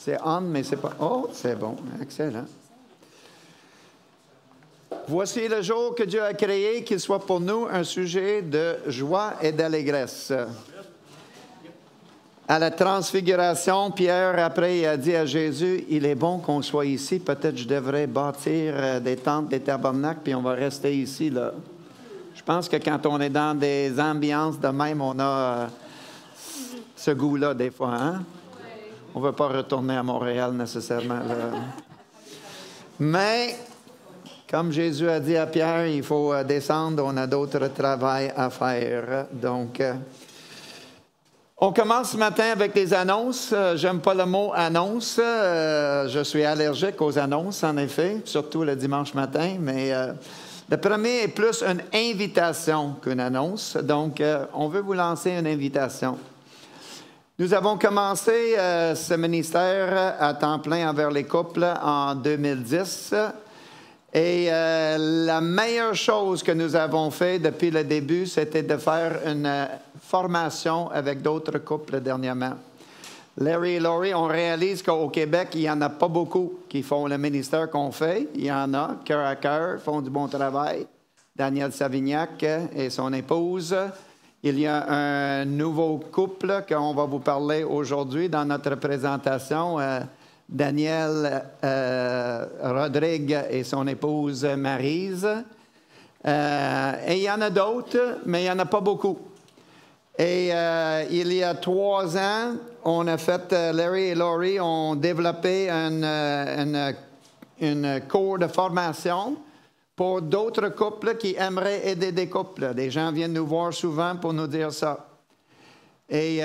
C'est on, mais c'est pas... Oh, c'est bon. Excellent. Voici le jour que Dieu a créé, qu'il soit pour nous un sujet de joie et d'allégresse. À la transfiguration, Pierre, après, il a dit à Jésus, « Il est bon qu'on soit ici. Peut-être je devrais bâtir des tentes, des tabernacles, puis on va rester ici. » là. Je pense que quand on est dans des ambiances de même, on a ce goût-là des fois. Hein? On ne veut pas retourner à Montréal nécessairement. Là. Mais, comme Jésus a dit à Pierre, il faut descendre, on a d'autres travail à faire. Donc... on commence ce matin avec les annonces. J'aime pas le mot annonce. Je suis allergique aux annonces, en effet, surtout le dimanche matin. Mais le premier est plus une invitation qu'une annonce. Donc, on veut vous lancer une invitation. Nous avons commencé ce ministère à temps plein envers les couples en 2010. Et la meilleure chose que nous avons fait depuis le début, c'était de faire une formation avec d'autres couples dernièrement. Larry et Laurie, on réalise qu'au Québec, il n'y en a pas beaucoup qui font le ministère qu'on fait. Il y en a, cœur à cœur, font du bon travail. Daniel Savignac et son épouse. Il y a un nouveau couple qu'on va vous parler aujourd'hui dans notre présentation. Daniel Rodrigue et son épouse Maryse. Et il y en a d'autres, mais il n'y en a pas beaucoup. Et il y a 3 ans, on a fait, Larry et Laurie ont développé une cours de formation pour d'autres couples qui aimeraient aider des couples. Des gens viennent nous voir souvent pour nous dire ça. Et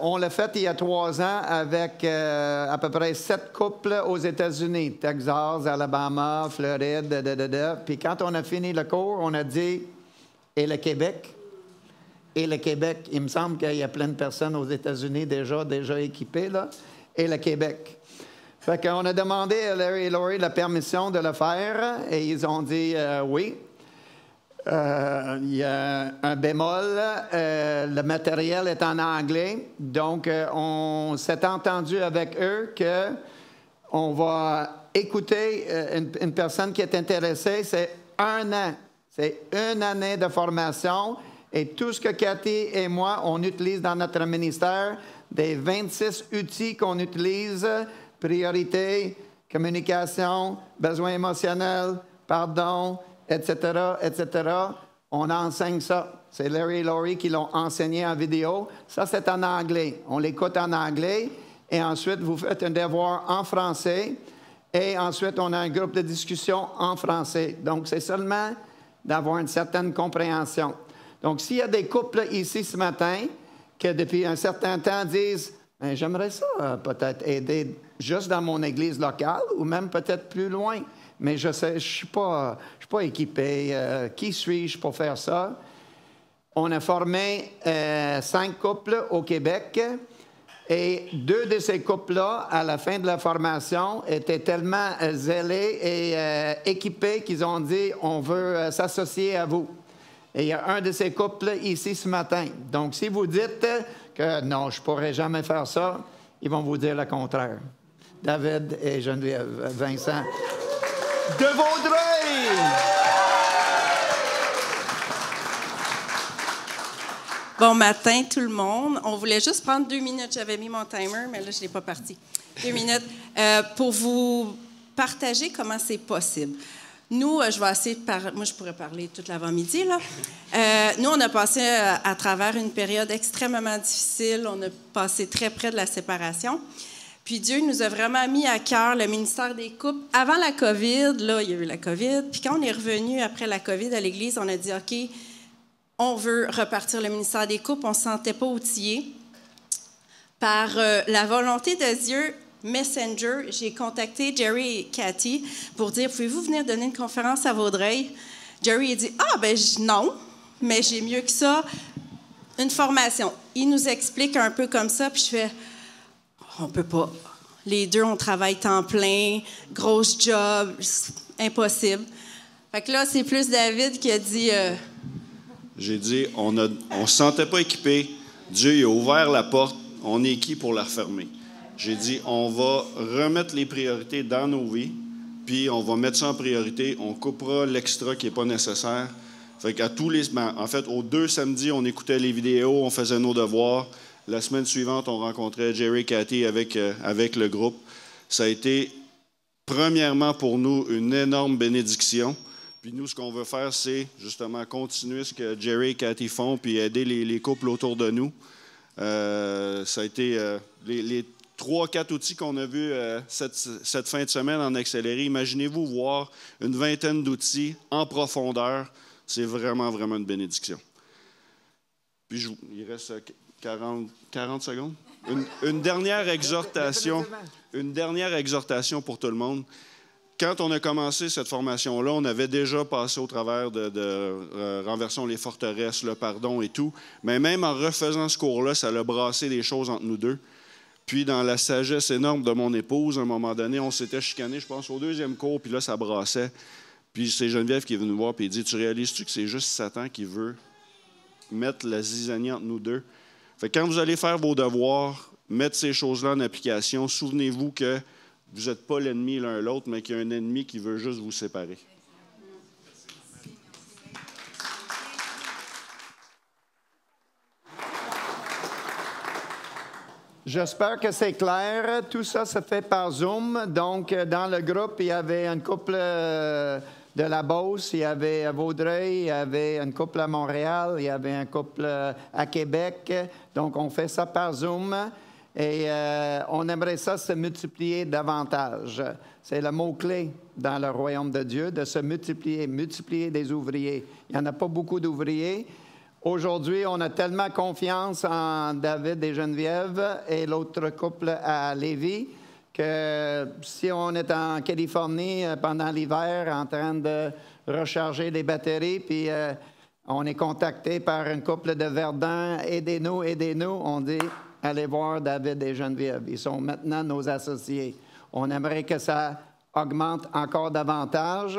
on l'a fait il y a 3 ans avec à peu près 7 couples aux États-Unis, Texas, Alabama, Floride, Puis quand on a fini le cours, on a dit « Et le Québec? » Et le Québec, il me semble qu'il y a plein de personnes aux États-Unis déjà équipées, là. Et le Québec. Fait qu'on a demandé à Larry et Laurie la permission de le faire et ils ont dit oui. Il y a un bémol, le matériel est en anglais, donc on s'est entendu avec eux qu'on va écouter une personne qui est intéressée. C'est 1 an, c'est 1 année de formation et tout ce que Cathy et moi, on utilise dans notre ministère, des 26 outils qu'on utilise, priorité, communication, besoins émotionnels, pardon, etc., etc. On enseigne ça. C'est Larry et Laurie qui l'ont enseigné en vidéo. Ça, c'est en anglais. On l'écoute en anglais. Et ensuite, vous faites un devoir en français. Et ensuite, on a un groupe de discussion en français. Donc, c'est seulement d'avoir une certaine compréhension. Donc, s'il y a des couples ici ce matin qui, depuis un certain temps, disent « J'aimerais ça peut-être aider juste dans mon église locale ou même peut-être plus loin. » Mais je ne suis pas équipé. Qui suis-je pour faire ça? On a formé 5 couples au Québec et 2 de ces couples-là, à la fin de la formation, étaient tellement zélés et équipés qu'ils ont dit « On veut s'associer à vous ». Et il y a un de ces couples ici ce matin. Donc, si vous dites que « Non, je ne pourrais jamais faire ça », ils vont vous dire le contraire. David et Geneviève, Vincent de Vaudreuil. Bon matin, tout le monde. On voulait juste prendre 2 minutes. J'avais mis mon timer, mais là, je ne l'ai pas parti. 2 minutes pour vous partager comment c'est possible. Nous, je vais essayer de moi, je pourrais parler toute l'avant-midi, là. Nous, on a passé à travers une période extrêmement difficile. On a passé très près de la séparation. Puis Dieu nous a vraiment mis à cœur le ministère des couples. Avant la COVID, là, il y a eu la COVID. Puis quand on est revenu après la COVID à l'Église, on a dit, OK, on veut repartir le ministère des couples. On ne se sentait pas outillé. Par la volonté de Dieu, Messenger, j'ai contacté Jerry et Cathy pour dire, pouvez-vous venir donner une conférence à Vaudreuil? Jerry a dit, non, mais j'ai mieux que ça, une formation. Il nous explique un peu comme ça, puis je fais, on peut pas. Les 2, on travaille temps plein, grosse job, impossible. Fait que là, c'est plus David qui a dit... J'ai dit, on ne se sentait pas équipé. Dieu il a ouvert la porte. On est qui pour la refermer? J'ai dit, on va remettre les priorités dans nos vies, puis on va mettre ça en priorité. On coupera l'extra qui n'est pas nécessaire. Fait qu'à tous les... En fait, aux 2 samedis, on écoutait les vidéos, on faisait nos devoirs. La semaine suivante, on rencontrait Jerry et Cathy avec le groupe. Ça a été, premièrement, pour nous, une énorme bénédiction. Puis nous, ce qu'on veut faire, c'est justement continuer ce que Jerry et Cathy font, puis aider les couples autour de nous. Ça a été les 3-4 outils qu'on a vus cette fin de semaine en accéléré. Imaginez-vous voir une vingtaine d'outils en profondeur. C'est vraiment, vraiment une bénédiction. Puis il reste 40 secondes. Une dernière exhortation pour tout le monde. Quand on a commencé cette formation-là, on avait déjà passé au travers de Renversons les forteresses, le pardon et tout. Mais même en refaisant ce cours-là, ça a brassé des choses entre nous deux. Puis dans la sagesse énorme de mon épouse, à un moment donné, on s'était chicané, je pense, au 2e cours, puis là, ça brassait. Puis c'est Geneviève qui est venue nous voir, puis il dit, « Tu réalises-tu que c'est juste Satan qui veut mettre la zizanie entre nous deux? » Fait que quand vous allez faire vos devoirs, mettre ces choses-là en application, souvenez-vous que vous n'êtes pas l'ennemi l'un l'autre, mais qu'il y a un ennemi qui veut juste vous séparer. J'espère que c'est clair. Tout ça se fait par Zoom. Donc, dans le groupe, il y avait un couple de la Beauce, il y avait à Vaudreuil, il y avait un couple à Montréal, il y avait un couple à Québec. Donc, on fait ça par Zoom et on aimerait ça se multiplier davantage. C'est le mot-clé dans le royaume de Dieu, de se multiplier, multiplier des ouvriers. Il n'y en a pas beaucoup d'ouvriers. Aujourd'hui, on a tellement confiance en David et Geneviève et l'autre couple à Lévis que si on est en Californie pendant l'hiver en train de recharger les batteries, puis on est contacté par un couple de Verdun, aidez-nous, on dit, allez voir David et Geneviève. Ils sont maintenant nos associés. On aimerait que ça augmente encore davantage.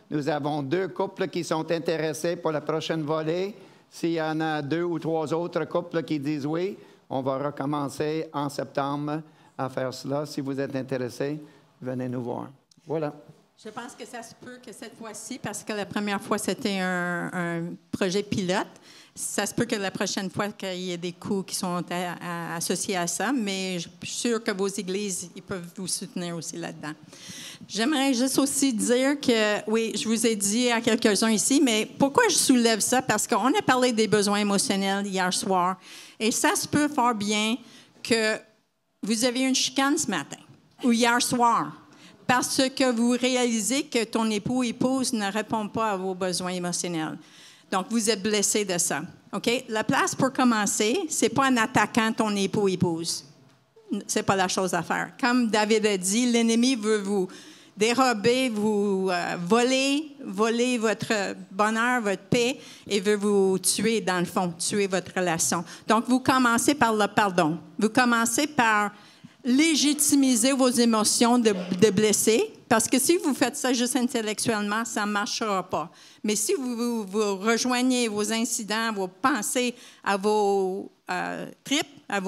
Nous avons 2 couples qui sont intéressés pour la prochaine volée. S'il y en a 2 ou 3 autres couples qui disent oui, on va recommencer en septembre à faire cela. Si vous êtes intéressés, venez nous voir. Voilà. Je pense que ça se peut que cette fois-ci, parce que la première fois, c'était un projet pilote, ça se peut que la prochaine fois, qu'il y ait des coûts qui sont associés à ça, mais je suis sûre que vos églises, ils peuvent vous soutenir aussi là-dedans. J'aimerais juste aussi dire que, oui, je vous ai dit à quelques-uns ici, mais pourquoi je soulève ça? Parce qu'on a parlé des besoins émotionnels hier soir, et ça se peut fort bien que vous avez une chicane ce matin ou hier soir, parce que vous réalisez que ton époux ou épouse ne répond pas à vos besoins émotionnels. Donc, vous êtes blessé de ça. OK? La place pour commencer, c'est pas en attaquant ton époux ou épouse. C'est pas la chose à faire. Comme David a dit, l'ennemi veut vous dérober, vous voler votre bonheur, votre paix, et veut vous tuer, dans le fond, tuer votre relation. Donc, vous commencez par le pardon. Vous commencez par légitimiser vos émotions de blesser, parce que si vous faites ça juste intellectuellement, ça ne marchera pas. Mais si vous rejoignez vos incidents, vos pensées à vos tripes, à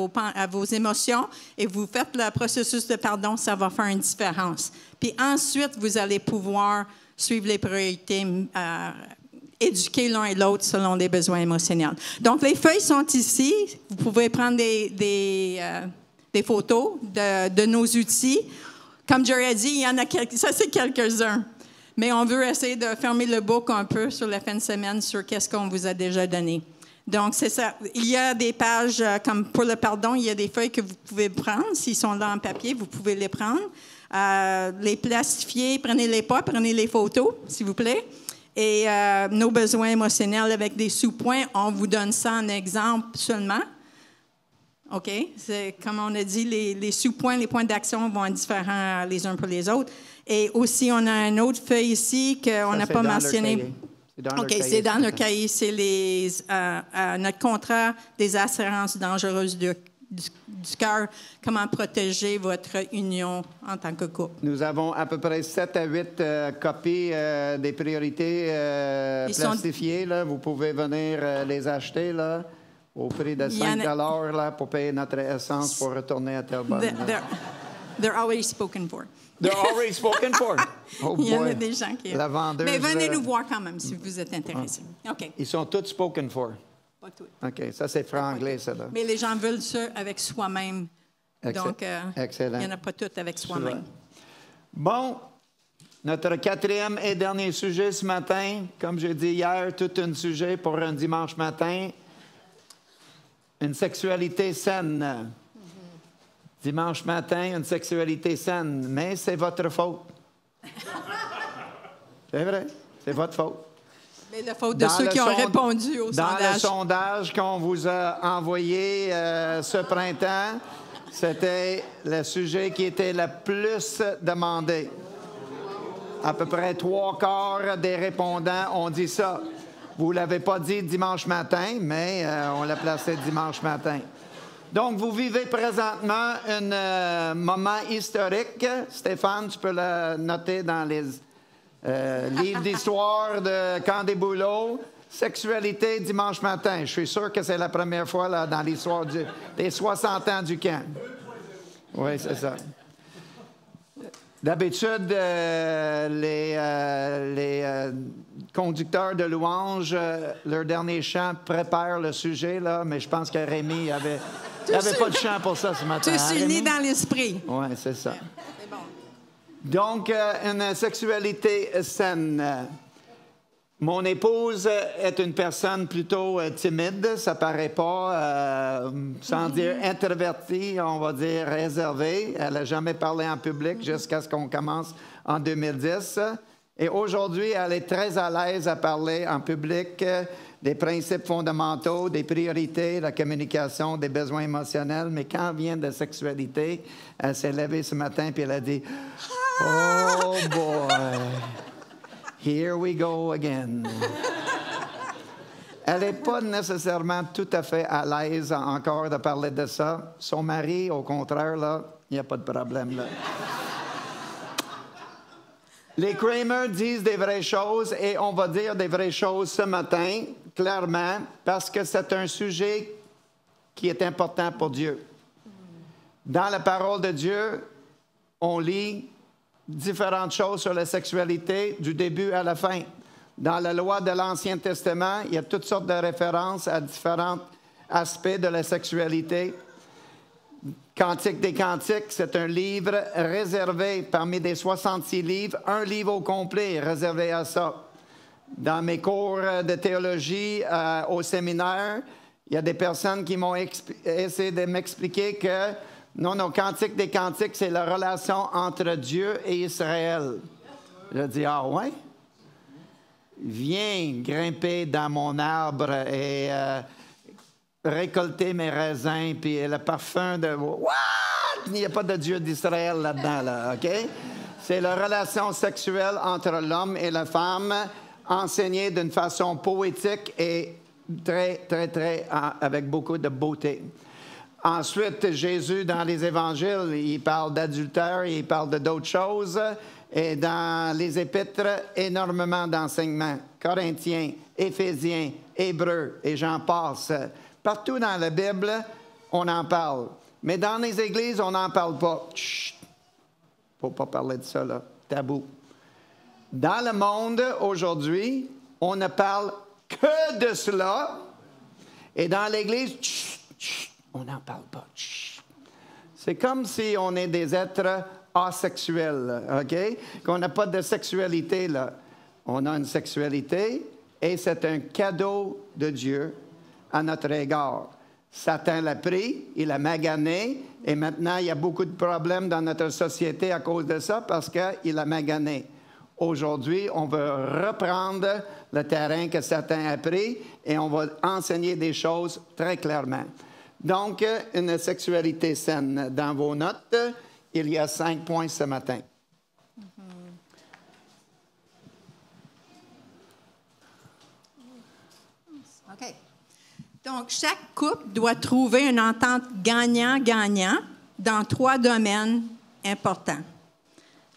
vos émotions, et vous faites le processus de pardon, ça va faire une différence. Puis ensuite, vous allez pouvoir suivre les priorités, éduquer l'un et l'autre selon les besoins émotionnels. Donc, les feuilles sont ici. Vous pouvez prendre des photos de nos outils. Comme Jerry a dit, il y en a ça c'est quelques-uns. Mais on veut essayer de fermer le book un peu sur la fin de semaine sur qu'est-ce qu'on vous a déjà donné. Donc, c'est ça. Il y a des pages, comme pour le pardon, il y a des feuilles que vous pouvez prendre. S'ils sont là en papier, vous pouvez les prendre. Les plastifier, prenez-les pas, prenez les photos, s'il vous plaît. Et nos besoins émotionnels avec des sous-points, on vous donne ça en exemple seulement. OK? C'est, comme on a dit, les sous-points, les points d'action vont être différents les uns pour les autres. Et aussi, on a une autre feuille ici qu'on n'a pas mentionné. C'est dans le cahier. C'est notre contrat des assurances dangereuses du cœur. Comment protéger votre union en tant que couple. Nous avons à peu près 7 à 8 copies des priorités plastifiées. Là. Vous pouvez venir les acheter. Là. Au prix de 5 là, pour payer notre essence pour retourner à Terrebonne. They're already spoken for. They're already spoken for. Oh boy. Il y en a des gens qui... La vendeuse, Mais venez nous voir quand même si vous êtes intéressés. OK. Ils sont tous spoken for. Pas tous. OK, ça c'est franglais, ça là. Mais les gens veulent ça avec soi-même. Donc, excellent. il n'y en a pas tout avec soi-même. Bon, notre 4e et dernier sujet ce matin, comme j'ai dit hier, tout un sujet pour un dimanche matin, une sexualité saine. Dimanche matin, une sexualité saine, mais c'est votre faute. C'est vrai, c'est votre faute. Mais la faute de ceux qui ont répondu au sondage. Dans le sondage qu'on vous a envoyé ce printemps, c'était le sujet qui était le plus demandé. À peu près 3/4 des répondants ont dit ça. Vous ne l'avez pas dit dimanche matin, mais on l'a placé dimanche matin. Donc, vous vivez présentement un moment historique. Stéphane, tu peux le noter dans les livres d'histoire de Camp des Bouleaux. Sexualité dimanche matin. Je suis sûr que c'est la première fois là, dans l'histoire des 60 ans du camp. Oui, c'est ça. D'habitude, les conducteurs de louanges, leur dernier chant prépare le sujet, là, mais je pense que Rémi avait pas de chant pour ça ce matin. Tu es uni dans l'esprit. Oui, c'est ça. C'est bon. Donc, une sexualité saine. Mon épouse est une personne plutôt timide, ça paraît pas, sans dire introvertie, on va dire réservée. Elle n'a jamais parlé en public jusqu'à ce qu'on commence en 2010. Et aujourd'hui, elle est très à l'aise à parler en public des principes fondamentaux, des priorités, la communication, des besoins émotionnels. Mais quand vient de sexualité, elle s'est levée ce matin et elle a dit « Oh boy! » Here we go again. Elle n'est pas nécessairement tout à fait à l'aise encore de parler de ça. Son mari, au contraire, là, il n'y a pas de problème là. Les Kramer disent des vraies choses et on va dire des vraies choses ce matin, clairement, parce que c'est un sujet qui est important pour Dieu. Dans la parole de Dieu, on lit différentes choses sur la sexualité du début à la fin. Dans la loi de l'Ancien Testament, il y a toutes sortes de références à différents aspects de la sexualité. Cantique des Cantiques, c'est un livre réservé parmi des 66 livres, un livre au complet réservé à ça. Dans mes cours de théologie au séminaire, il y a des personnes qui m'ont essayé de m'expliquer que non, Cantique des Cantiques, c'est la relation entre Dieu et Israël. J'ai dit, ah ouais? Viens grimper dans mon arbre et récolter mes raisins, puis le parfum de... What? Il n'y a pas de Dieu d'Israël là-dedans, là, OK? C'est la relation sexuelle entre l'homme et la femme, enseignée d'une façon poétique et avec beaucoup de beauté. Ensuite, Jésus, dans les évangiles, il parle d'adultère, il parle de d'autres choses. Et dans les épîtres, énormément d'enseignements. Corinthiens, Éphésiens, Hébreux, et j'en passe. Partout dans la Bible, on en parle. Mais dans les églises, on n'en parle pas. Chut! Faut pas parler de ça, là. Tabou. Dans le monde, aujourd'hui, on ne parle que de cela. Et dans l'Église, chut, chut, on n'en parle pas. Chut. C'est comme si on est des êtres asexuels, OK? Qu'on n'a pas de sexualité, là. On a une sexualité et c'est un cadeau de Dieu à notre égard. Satan l'a pris, il a magané, et maintenant, il y a beaucoup de problèmes dans notre société à cause de ça parce qu'il a magané. Aujourd'hui, on veut reprendre le terrain que Satan a pris et on va enseigner des choses très clairement. Donc, une sexualité saine. Dans vos notes, il y a 5 points ce matin. OK. Donc, chaque couple doit trouver une entente gagnant-gagnant dans 3 domaines importants.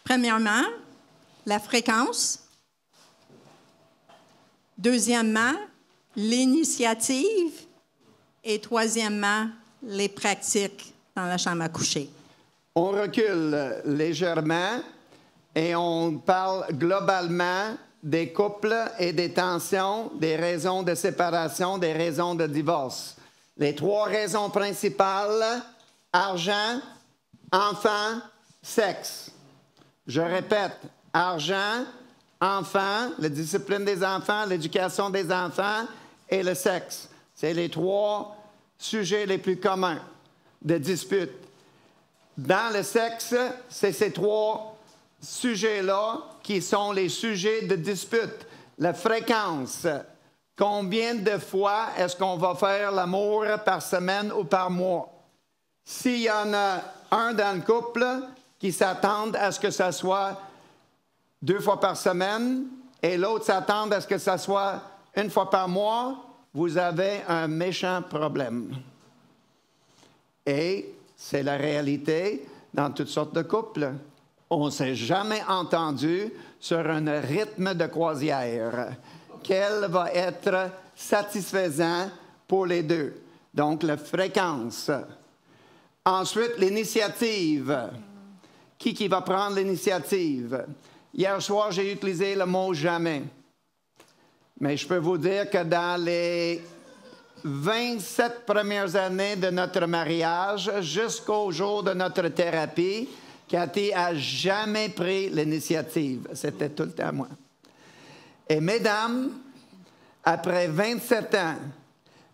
Premièrement, la fréquence. Deuxièmement, l'initiative. Et troisièmement, les pratiques dans la chambre à coucher. On recule légèrement et on parle globalement des couples et des tensions, des raisons de séparation, des raisons de divorce. Les 3 raisons principales, argent, enfants, sexe. Je répète, argent, enfants, la discipline des enfants, l'éducation des enfants et le sexe. C'est les 3 sujets les plus communs de dispute. Dans le sexe, c'est ces 3 sujets-là qui sont les sujets de dispute. La fréquence. Combien de fois est-ce qu'on va faire l'amour par semaine ou par mois? S'il y en a un dans le couple qui s'attend à ce que ça soit 2 fois par semaine et l'autre s'attend à ce que ça soit 1 fois par mois, vous avez un méchant problème. Et c'est la réalité dans toutes sortes de couples. On ne s'est jamais entendu sur un rythme de croisière. Quel va être satisfaisant pour les deux? Donc, la fréquence. Ensuite, l'initiative. Qui va prendre l'initiative? Hier soir, j'ai utilisé le mot « jamais ». Mais je peux vous dire que dans les 27 premières années de notre mariage, jusqu'au jour de notre thérapie, Cathy a jamais pris l'initiative. C'était tout le temps moi. Et mesdames, après 27 ans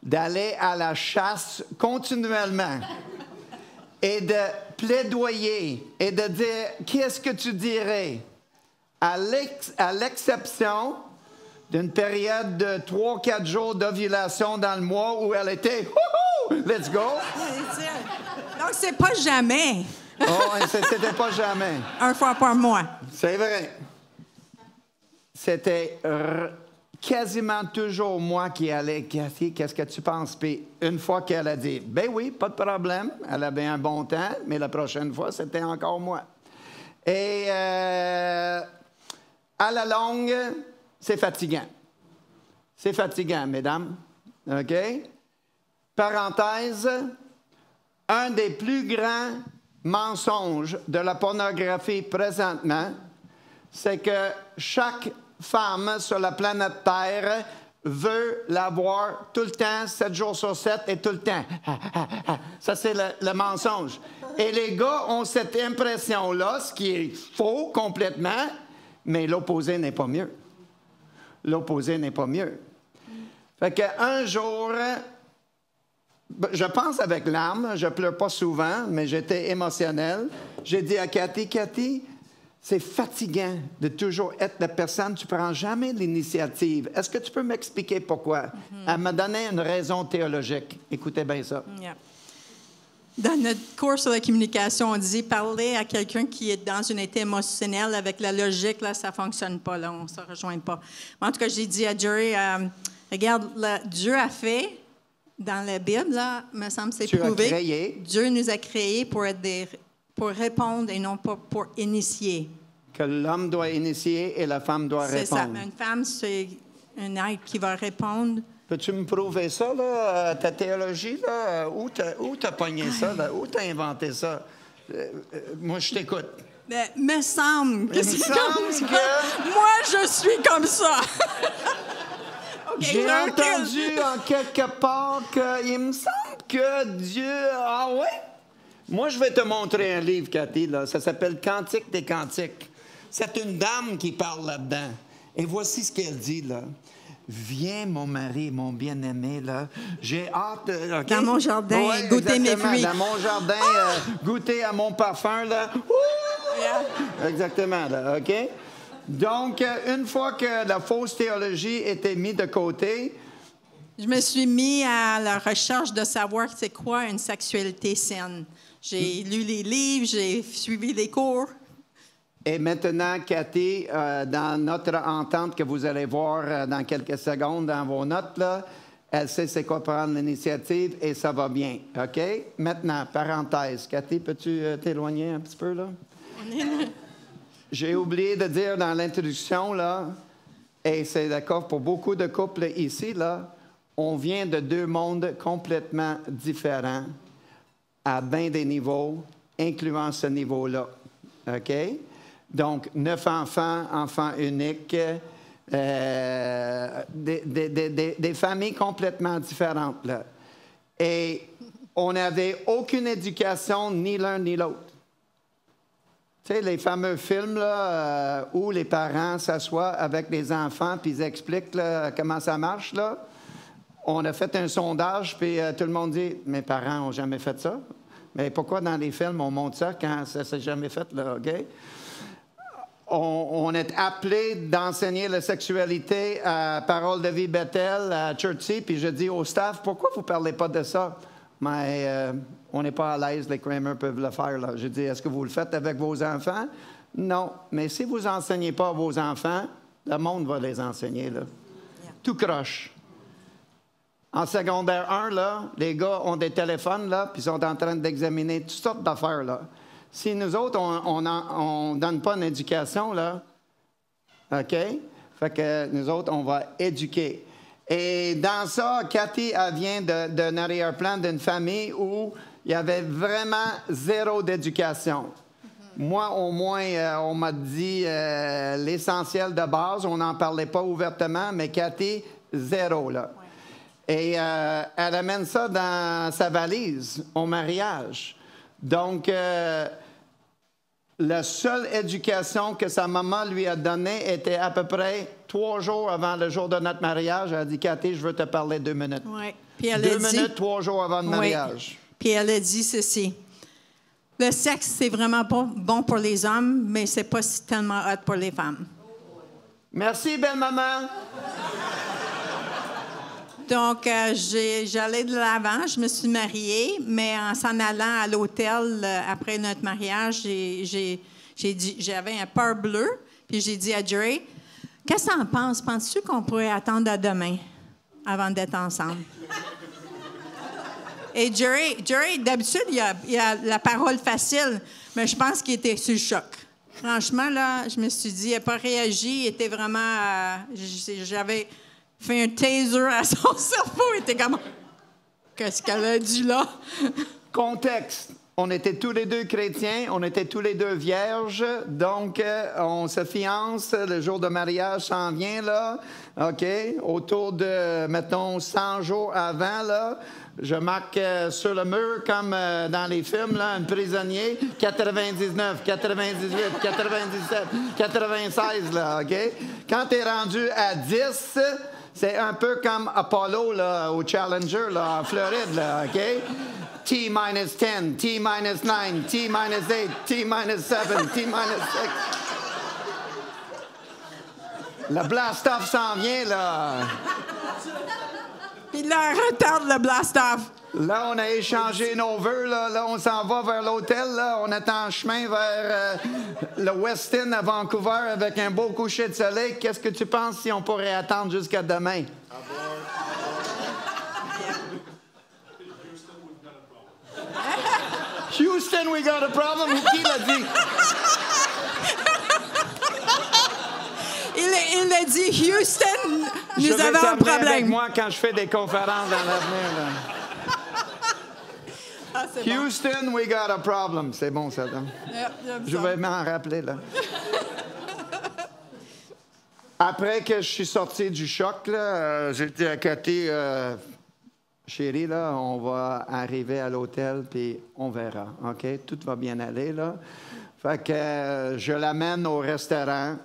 d'aller à la chasse continuellement et de plaidoyer et de dire « Qu'est-ce que tu dirais? » à l'exception d'une période de 3-4 jours d'ovulation dans le mois où elle était « Wouhou! Let's go! » Donc, c'est pas jamais. Oh, c'était pas jamais. 1 fois par mois. C'est vrai. C'était quasiment toujours moi qui allais, Cathy, qu'est-ce que tu penses? Puis une fois qu'elle a dit, ben oui, pas de problème, elle avait un bon temps, mais la prochaine fois, c'était encore moi. Et à la longue, c'est fatigant. C'est fatigant, mesdames. OK? Parenthèse, un des plus grands mensonges de la pornographie présentement, c'est que chaque femme sur la planète Terre veut l'avoir tout le temps, 7 jours sur 7 et tout le temps. Ça, c'est le mensonge. Et les gars ont cette impression-là, ce qui est faux complètement, mais l'opposé n'est pas mieux. L'opposé n'est pas mieux. Fait qu'un jour, je pense avec larmes, je pleure pas souvent, mais j'étais émotionnel. J'ai dit à Cathy, Cathy, c'est fatigant de toujours être la personne, tu prends jamais l'initiative. Est-ce que tu peux m'expliquer pourquoi? Elle m'a donné une raison théologique. Écoutez bien ça. Yeah. Dans notre cours sur la communication, on dit parler à quelqu'un qui est dans un état émotionnel avec la logique, là, ça ne fonctionne pas, là, on ne se rejoint pas. En tout cas, j'ai dit à Jerry, regarde, Dieu a fait, dans la Bible, là, me semble c'est prouvé. Dieu nous a créés pour répondre et non pas pour initier. Que l'homme doit initier et la femme doit répondre. C'est ça. Une femme, c'est un être qui va répondre. Peux-tu me prouver ça, là, ta théologie, là? Où t'as pogné ça, là? Où t'as inventé ça? Moi, je t'écoute. Mais me semble que c'est comme ça. Que... Moi, je suis comme ça. Okay, j'ai entendu en quelque part qu'il me semble que Dieu... Ah ouais? Moi, je vais te montrer un livre, Cathy, là. Ça s'appelle « Cantique des cantiques ». C'est une dame qui parle là-dedans. Et voici ce qu'elle dit, là. « Viens, mon mari, mon bien-aimé, là. J'ai hâte... Okay? Dans mon jardin, ouais, goûter mes fruits. Dans mon jardin, goûter à mon parfum, là. Yeah. Exactement, là, OK? Donc, une fois que la fausse théologie était mise de côté... Je me suis mis à la recherche de savoir c'est quoi une sexualité saine. J'ai lu les livres, j'ai suivi les cours. Et maintenant, Cathy, dans notre entente que vous allez voir dans quelques secondes dans vos notes, là, elle sait c'est quoi prendre l'initiative et ça va bien. OK? Maintenant, parenthèse. Cathy, peux-tu t'éloigner un petit peu, là? J'ai oublié de dire dans l'introduction, là, et c'est d'accord pour beaucoup de couples ici, là, on vient de deux mondes complètement différents à bien des niveaux, incluant ce niveau-là. OK? Donc, 9 enfants, enfants uniques, des familles complètement différentes, là. Et on n'avait aucune éducation, ni l'un ni l'autre. Tu sais, les fameux films là, où les parents s'assoient avec les enfants puis ils expliquent là, comment ça marche, là. On a fait un sondage, puis tout le monde dit « Mes parents n'ont jamais fait ça. » Mais pourquoi dans les films, on montre ça quand ça ne s'est jamais fait, là, OK? On est appelé d'enseigner la sexualité à Parole de vie Bethel, à Churchy, puis je dis au staff, pourquoi vous ne parlez pas de ça? Mais on n'est pas à l'aise, les Kramer peuvent le faire. Là. Je dis, est-ce que vous le faites avec vos enfants? Non. Mais si vous n'enseignez pas à vos enfants, le monde va les enseigner. Là. Yeah. Tout croche. En secondaire 1, là, les gars ont des téléphones, là, puis sont en train d'examiner toutes sortes d'affaires, là. Si nous autres, on ne donne pas une éducation, là, OK? Fait que nous autres, on va éduquer. Et dans ça, Cathy, elle vient d'un arrière-plan d'une famille où il y avait vraiment zéro d'éducation. Moi, au moins, on m'a dit l'essentiel de base. On n'en parlait pas ouvertement, mais Cathy, zéro, là. Ouais. Et elle amène ça dans sa valise au mariage. Donc, la seule éducation que sa maman lui a donnée était à peu près 3 jours avant le jour de notre mariage. Elle a dit, Cathy, je veux te parler 2 minutes. Oui. Puis elle 2 minutes, 3 jours avant le mariage. Puis elle a dit ceci. Le sexe, c'est vraiment bon pour les hommes, mais c'est pas tellement hot pour les femmes. Merci, belle maman. Donc, j'allais de l'avant, je me suis mariée, mais en s'en allant à l'hôtel après notre mariage, j'avais un peur bleu, puis j'ai dit à Jerry, qu'est-ce que tu en penses? Penses-tu qu'on pourrait attendre à demain avant d'être ensemble? Et Jerry d'habitude, il a la parole facile, mais je pense qu'il était sur le choc. Franchement, là, je me suis dit, il n'a pas réagi, il était vraiment... j'avais fait un taser à son cerveau, il était comme... Qu'est-ce qu'elle a dit là? Contexte. On était tous les deux chrétiens, on était tous les deux vierges, donc on se fiance, le jour de mariage s'en vient, là, OK? Autour de, mettons, 100 jours avant, là, je marque sur le mur, comme dans les films, là, un prisonnier, 99, 98, 97, 96, là, OK? Quand tu es rendu à 10... c'est un peu comme Apollo, là, au Challenger, là, en Floride, là, OK? T-10, T-9, T-8, T-7, T-6. Le blast-off s'en vient, là. Puis là, retarde le blast-off. Là, on a échangé nos vœux. Là, on s'en va vers l'hôtel. Là, on est en chemin vers le Westin à Vancouver avec un beau coucher de soleil. Qu'est-ce que tu penses si on pourrait attendre jusqu'à demain? Houston, we got a problem. Qui l'a dit? Il a dit, Houston, nous avons un problème. Avec moi quand je fais des conférences dans l'avenir. Là. Ah, Houston, we got a problem. C'est bon, ça. Je vais m'en rappeler, là. Après que je suis sorti du choc, là, j'ai dit à Cathy, chérie, là, on va arriver à l'hôtel, puis on verra, OK? Tout va bien aller, là. Fait que je l'amène au restaurant.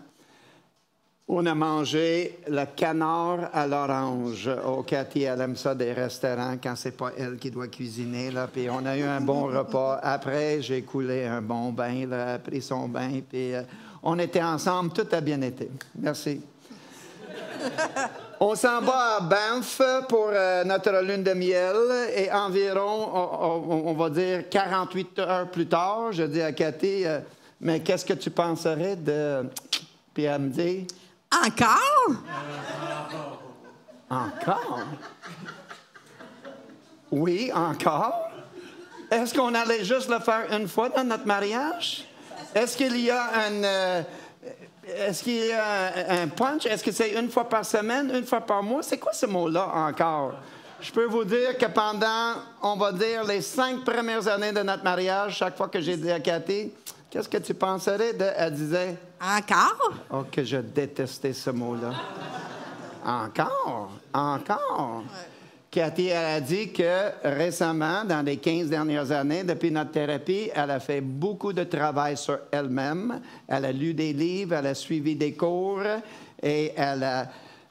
On a mangé le canard à l'orange. Oh, Cathy, elle aime ça des restaurants quand c'est pas elle qui doit cuisiner, là. Puis on a eu un bon repas. Après, j'ai coulé un bon bain, là, pris son bain, puis on était ensemble. Tout a bien été. Merci. On s'en va à Banff pour notre lune de miel et environ, on va dire, 48 heures plus tard, je dis à Cathy, mais qu'est-ce que tu penserais de... Puis elle me dit... Encore? Encore? Oui, encore? Est-ce qu'on allait juste le faire une fois dans notre mariage? Est-ce qu'il y a est-ce qu'il y a un punch? Est-ce que c'est une fois par semaine, une fois par mois? C'est quoi ce mot-là encore? Je peux vous dire que pendant, on va dire, les 5 premières années de notre mariage, chaque fois que j'ai dit à Cathy, qu'est-ce que tu penserais de... Elle disait... Encore? Oh, que je détestais ce mot-là. Encore? Encore? Ouais. Cathy, elle a dit que récemment, dans les 15 dernières années, depuis notre thérapie, elle a fait beaucoup de travail sur elle-même. Elle a lu des livres, elle a suivi des cours et elle a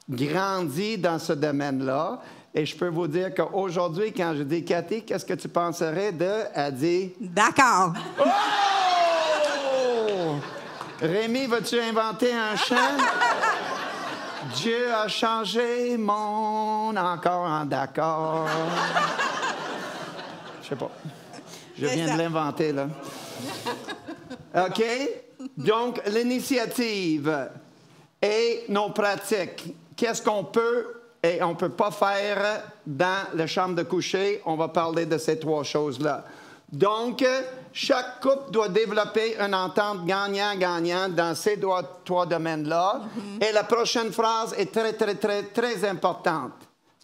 grandi dans ce domaine-là. Et je peux vous dire qu'aujourd'hui, quand je dis « Cathy, qu'est-ce que tu penserais de... » Elle dit... D'accord. Oh! Rémi, vas-tu inventer un chant? Dieu a changé mon encore en d'accord. Je sais pas. Je viens de l'inventer, là. OK? Donc, l'initiative et nos pratiques. Qu'est-ce qu'on peut et on ne peut pas faire dans la chambre de coucher? On va parler de ces 3 choses-là. Donc, chaque couple doit développer une entente gagnant-gagnant dans ces 3 domaines-là. Et la prochaine phrase est très, très, très, très importante.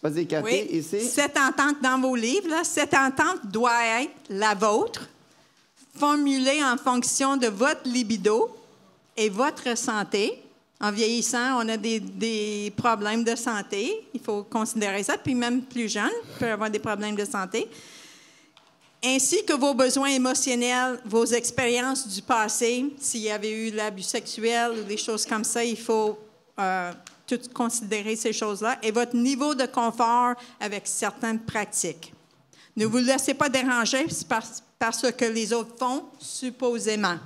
Vas-y, Cathy, oui. ici. Cette entente dans vos livres, là, cette entente doit être la vôtre, formulée en fonction de votre libido et votre santé. En vieillissant, on a des problèmes de santé. Il faut considérer ça. Puis même plus jeune, peut avoir des problèmes de santé. Ainsi que vos besoins émotionnels, vos expériences du passé, s'il y avait eu l'abus sexuel ou des choses comme ça, il faut tout considérer ces choses-là. Et votre niveau de confort avec certaines pratiques. Ne vous laissez pas déranger parce que les autres font, supposément.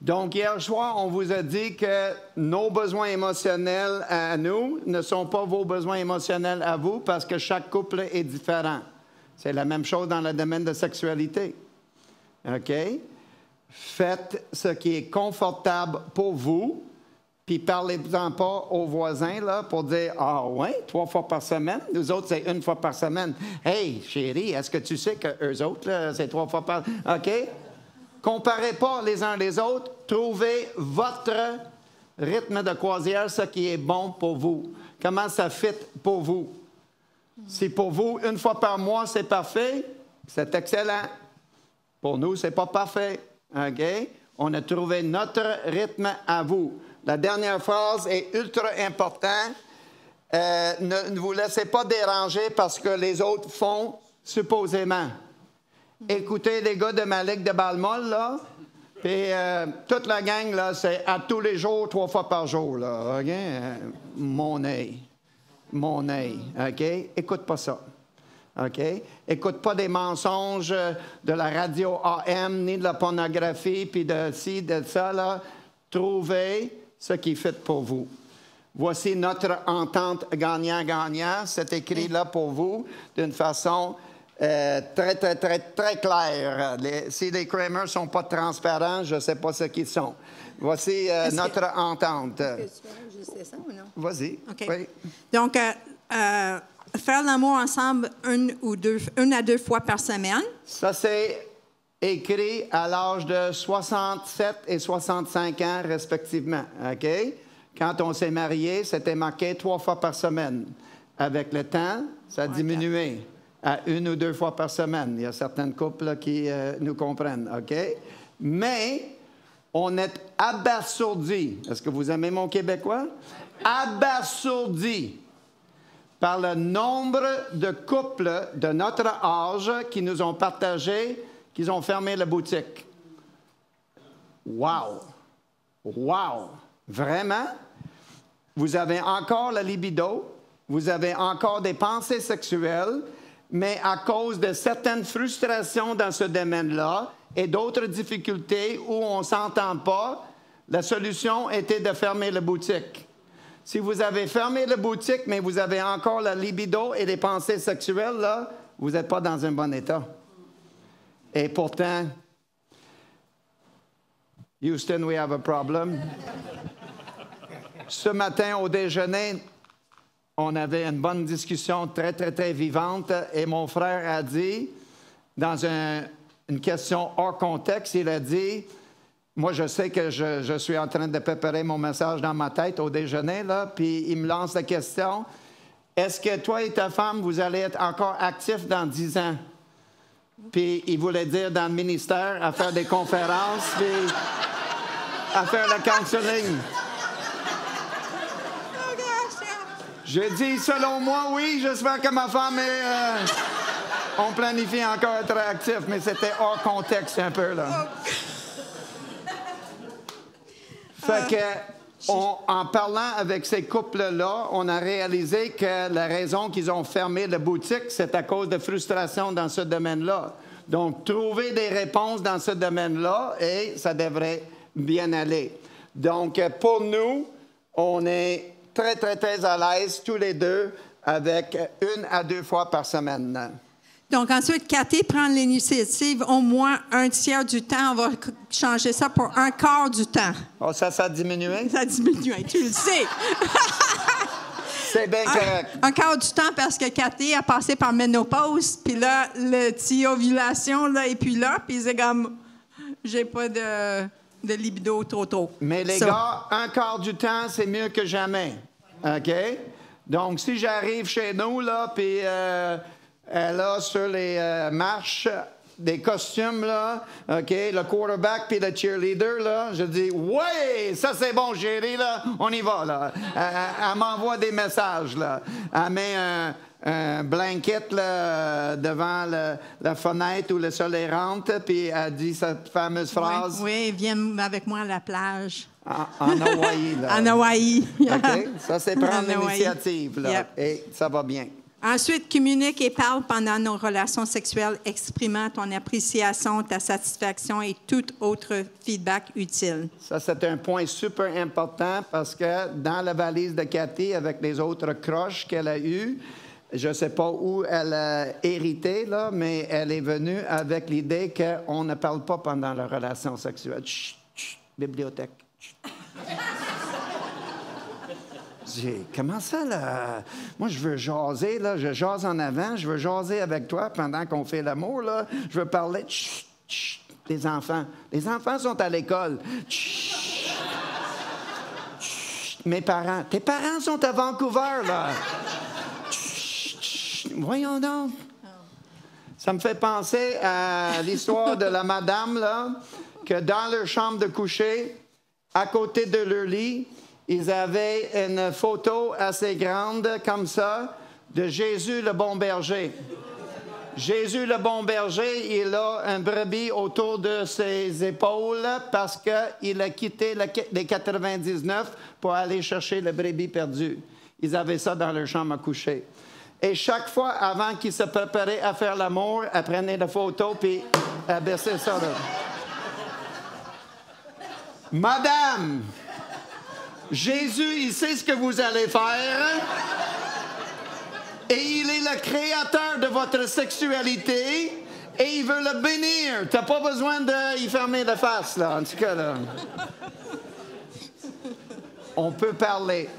Donc, hier soir, on vous a dit que nos besoins émotionnels à nous ne sont pas vos besoins émotionnels à vous parce que chaque couple est différent. C'est la même chose dans le domaine de sexualité. OK? Faites ce qui est confortable pour vous, puis parlez-en pas aux voisins là, pour dire « Ah ouais, 3 fois par semaine? Nous autres, c'est 1 fois par semaine. Hey, chérie, est-ce que tu sais qu'eux autres, là, c'est 3 fois par... » OK? Comparez pas les uns les autres. Trouvez votre rythme de croisière, ce qui est bon pour vous. Comment ça fit pour vous? Si pour vous, 1 fois par mois, c'est parfait, c'est excellent. Pour nous, c'est pas parfait. OK? On a trouvé notre rythme à vous. La dernière phrase est ultra importante. Ne vous laissez pas déranger parce que les autres font supposément. Écoutez les gars de Malik de Balmol, là. Puis toute la gang, là, c'est à tous les jours, 3 fois par jour, là. OK? Mon œil. Mon œil. OK? Écoute pas ça. OK? Écoute pas des mensonges de la radio AM, ni de la pornographie, puis de ci, de ça, là. Trouvez ce qui fait pour vous. Voici notre entente gagnant-gagnant. C'est écrit là pour vous d'une façon très, très, très, très claire. Si les Kramer ne sont pas transparents, je ne sais pas ce qu'ils sont. Voici notre entente. Est-ce que tu veux ajuster ça ou non? Vas-y. OK. Oui. Donc, faire l'amour ensemble 1 à 2 fois par semaine. Ça, c'est écrit à l'âge de 67 et 65 ans, respectivement. OK? Quand on s'est mariés, c'était marqué 3 fois par semaine. Avec le temps, ça a diminué à 1 ou 2 fois par semaine. Il y a certains couples là, qui nous comprennent. OK? Mais on est abasourdi. Est-ce que vous aimez mon québécois? Abasourdi par le nombre de couples de notre âge qui nous ont partagé qu'ils ont fermé la boutique. Wow! Wow! Vraiment? Vous avez encore la libido, vous avez encore des pensées sexuelles, mais à cause de certaines frustrations dans ce domaine-là et d'autres difficultés où on ne s'entend pas, la solution était de fermer la boutique. Si vous avez fermé la boutique, mais vous avez encore la libido et les pensées sexuelles, là, vous n'êtes pas dans un bon état. Et pourtant, Houston, we have a problem. Ce matin, au déjeuner, on avait une bonne discussion très, très, très vivante et mon frère a dit, dans une question hors contexte, il a dit, moi, je sais que je suis en train de préparer mon message dans ma tête au déjeuner, là, puis il me lance la question, est-ce que toi et ta femme, vous allez être encore actifs dans 10 ans? Puis il voulait dire dans le ministère, à faire des conférences, puis à faire le counseling. J'ai dit, selon moi, oui, j'espère que ma femme est... on planifie encore être actif, mais c'était hors contexte un peu, là. Fait que, en parlant avec ces couples-là, on a réalisé que la raison qu'ils ont fermé la boutique, c'est à cause de frustration dans ce domaine-là. Donc, trouver des réponses dans ce domaine-là, et ça devrait bien aller. Donc, pour nous, on est très, très, très à l'aise, tous les deux, avec 1 à 2 fois par semaine. Donc, ensuite, Cathy prend l'initiative au moins un tiers du temps. On va changer ça pour un quart du temps. Oh, ça a diminué? Ça a diminué, tu le sais. C'est bien correct. Un quart du temps parce que Cathy a passé par ménopause, puis là, le petit ovulation, là, et puis là, puis c'est comme, j'ai pas de libido trop tôt. Mais les gars, un quart du temps, c'est mieux que jamais. OK? Donc, si j'arrive chez nous, là, puis elle a sur les marches des costumes, là, OK, le quarterback puis le cheerleader, là, je dis, ouais, ça c'est bon, chérie, là, on y va, là. Elle m'envoie des messages, là. Elle met un blanket là, devant la fenêtre où le soleil rentre, puis elle dit cette fameuse phrase. Oui, viens avec moi à la plage. En Hawaï, là. En Hawaï. OK? Ça, c'est prendre l'initiative, là. Yep. Et ça va bien. Ensuite, communique et parle pendant nos relations sexuelles, exprimant ton appréciation, ta satisfaction et tout autre feedback utile. Ça, c'est un point super important parce que dans la valise de Cathy, avec les autres croches qu'elle a eues, je ne sais pas où elle a hérité, là, mais elle est venue avec l'idée qu'on ne parle pas pendant la relation sexuelle. Chut, chut, bibliothèque. Chut. Comment ça, là? Moi, je veux jaser, là. Je jase en avant. Je veux jaser avec toi pendant qu'on fait l'amour, là. Je veux parler. Chut, chut, les enfants. Les enfants sont à l'école. Chut, chut, mes parents. Tes parents sont à Vancouver, là. Chut, chut, voyons donc. Ça me fait penser à l'histoire de la madame, là, que dans leur chambre de coucher, à côté de leur lit, ils avaient une photo assez grande, comme ça, de Jésus le bon berger. Jésus le bon berger, il a un brebis autour de ses épaules parce qu'il a quitté les 99 pour aller chercher le brebis perdu. Ils avaient ça dans leur chambre à coucher. Et chaque fois, avant qu'ils se préparaient à faire l'amour, elle prenait la photo puis elle baissait ça, là. Madame! Jésus, il sait ce que vous allez faire. Et il est le créateur de votre sexualité. Et il veut le bénir. Tu n'as pas besoin d'y fermer la face, là. En tout cas, là. On peut parler.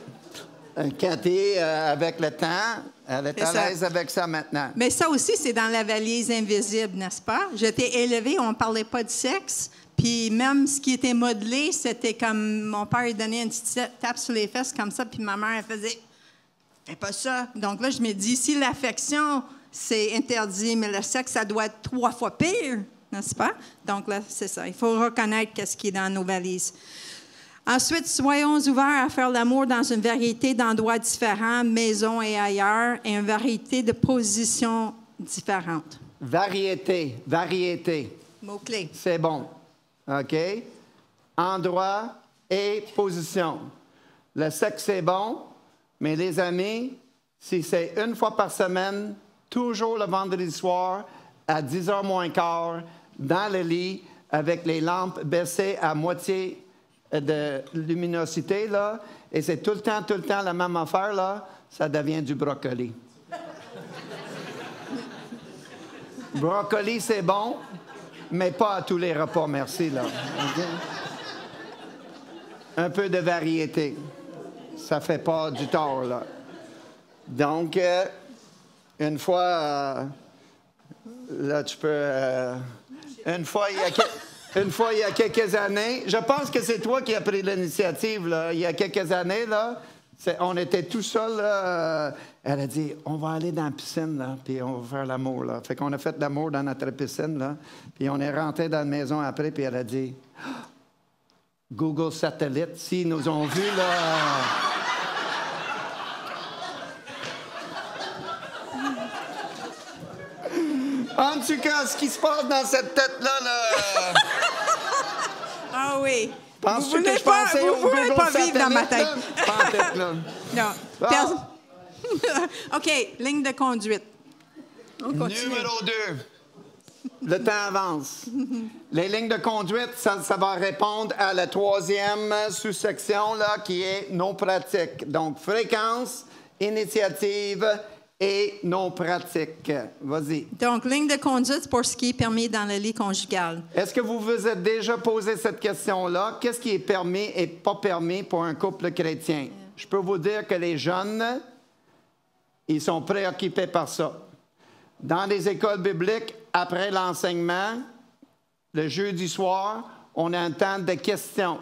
Cathy, avec le temps, elle est à l'aise avec ça maintenant. Mais ça aussi, c'est dans la valise invisible, n'est-ce pas? J'étais élevée, on ne parlait pas de sexe. Puis même ce qui était modelé, c'était comme mon père lui donnait une petite tape sur les fesses comme ça, puis ma mère, elle faisait « Fais pas ça ». Donc là, je me dis, si l'affection, c'est interdit, mais le sexe, ça doit être 3 fois pire, n'est-ce pas? Donc là, c'est ça. Il faut reconnaître ce qui est dans nos valises. Ensuite, soyons ouverts à faire l'amour dans une variété d'endroits différents, maison et ailleurs, et une variété de positions différentes. Variété, variété. Mot-clé. C'est bon. OK? Endroit et position. Le sexe, c'est bon, mais les amis, si c'est 1 fois par semaine, toujours le vendredi soir, à 10h moins quart, dans le lit, avec les lampes baissées à moitié de luminosité, là, et c'est tout le temps la même affaire, là, ça devient du brocoli. Brocoli, c'est bon, mais pas à tous les repas, merci, là. Okay? Un peu de variété. Ça fait pas du tort, là. Donc, une fois, là, tu peux... une fois, il y a... Une fois, il y a quelques années, je pense que c'est toi qui as pris l'initiative, là. Il y a quelques années, là, on était tout seuls, là. Elle a dit, on va aller dans la piscine, là, puis on va faire l'amour, là. Fait qu'on a fait l'amour dans notre piscine, là. Puis on est rentré dans la maison après, puis elle a dit, Google Satellite, s'ils nous ont vus, là... En tout cas, ce qui se passe dans cette tête-là, là... Ah oui. Penses-tu que je pensais au Vous ne Google pas vivre dans ma tête. Satellite, là? Pas en tête, là. Non. Bon. OK, ligne de conduite. On continue. Numéro 2. Le temps avance. Les lignes de conduite, ça va répondre à la 3e sous-section là, qui est non pratique. Donc, fréquence, initiative et non pratique. Vas-y. Donc, ligne de conduite pour ce qui est permis dans le lit conjugal. Est-ce que vous vous êtes déjà posé cette question-là? Qu'est-ce qui est permis et pas permis pour un couple chrétien? Je peux vous dire que les jeunes, ils sont préoccupés par ça. Dans les écoles bibliques, après l'enseignement, le jeudi soir, on a un temps de questions.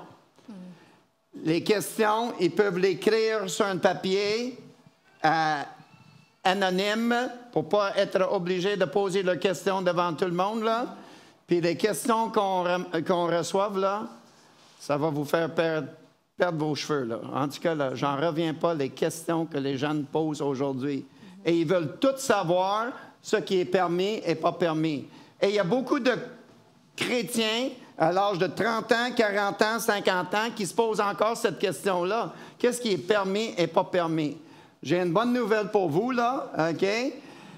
Les questions, ils peuvent l'écrire sur un papier anonyme pour ne pas être obligés de poser leurs questions devant tout le monde. Là. Puis les questions qu'on reçoive, là, ça va vous faire perdre vos cheveux. Là. En tout cas, là, j'en reviens pas les questions que les jeunes posent aujourd'hui. Et ils veulent tout savoir ce qui est permis et pas permis. Et il y a beaucoup de chrétiens à l'âge de 30 ans, 40 ans, 50 ans qui se posent encore cette question-là. Qu'est-ce qui est permis et pas permis? J'ai une bonne nouvelle pour vous, là, OK?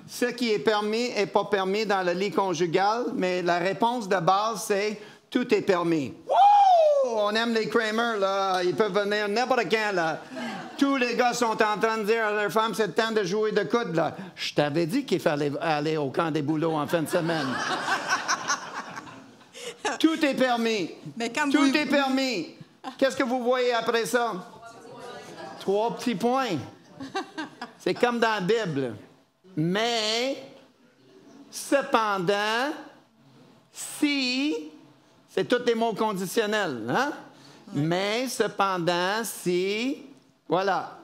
Ce qui est permis et pas permis dans le lit conjugal, mais la réponse de base, c'est tout est permis. Wouh! On aime les Kramer, là. Ils peuvent venir n'importe quand, là. Tous les gars sont en train de dire à leur femme, c'est le temps de jouer de coude, là. Je t'avais dit qu'il fallait aller au camp des boulots en fin de semaine. Tout est permis. Mais quand Tout est permis. Qu'est-ce que vous voyez après ça? 3 petits points. C'est comme dans la Bible. Mais, cependant, si, c'est tous les mots conditionnels, hein? Mais, cependant, si, voilà.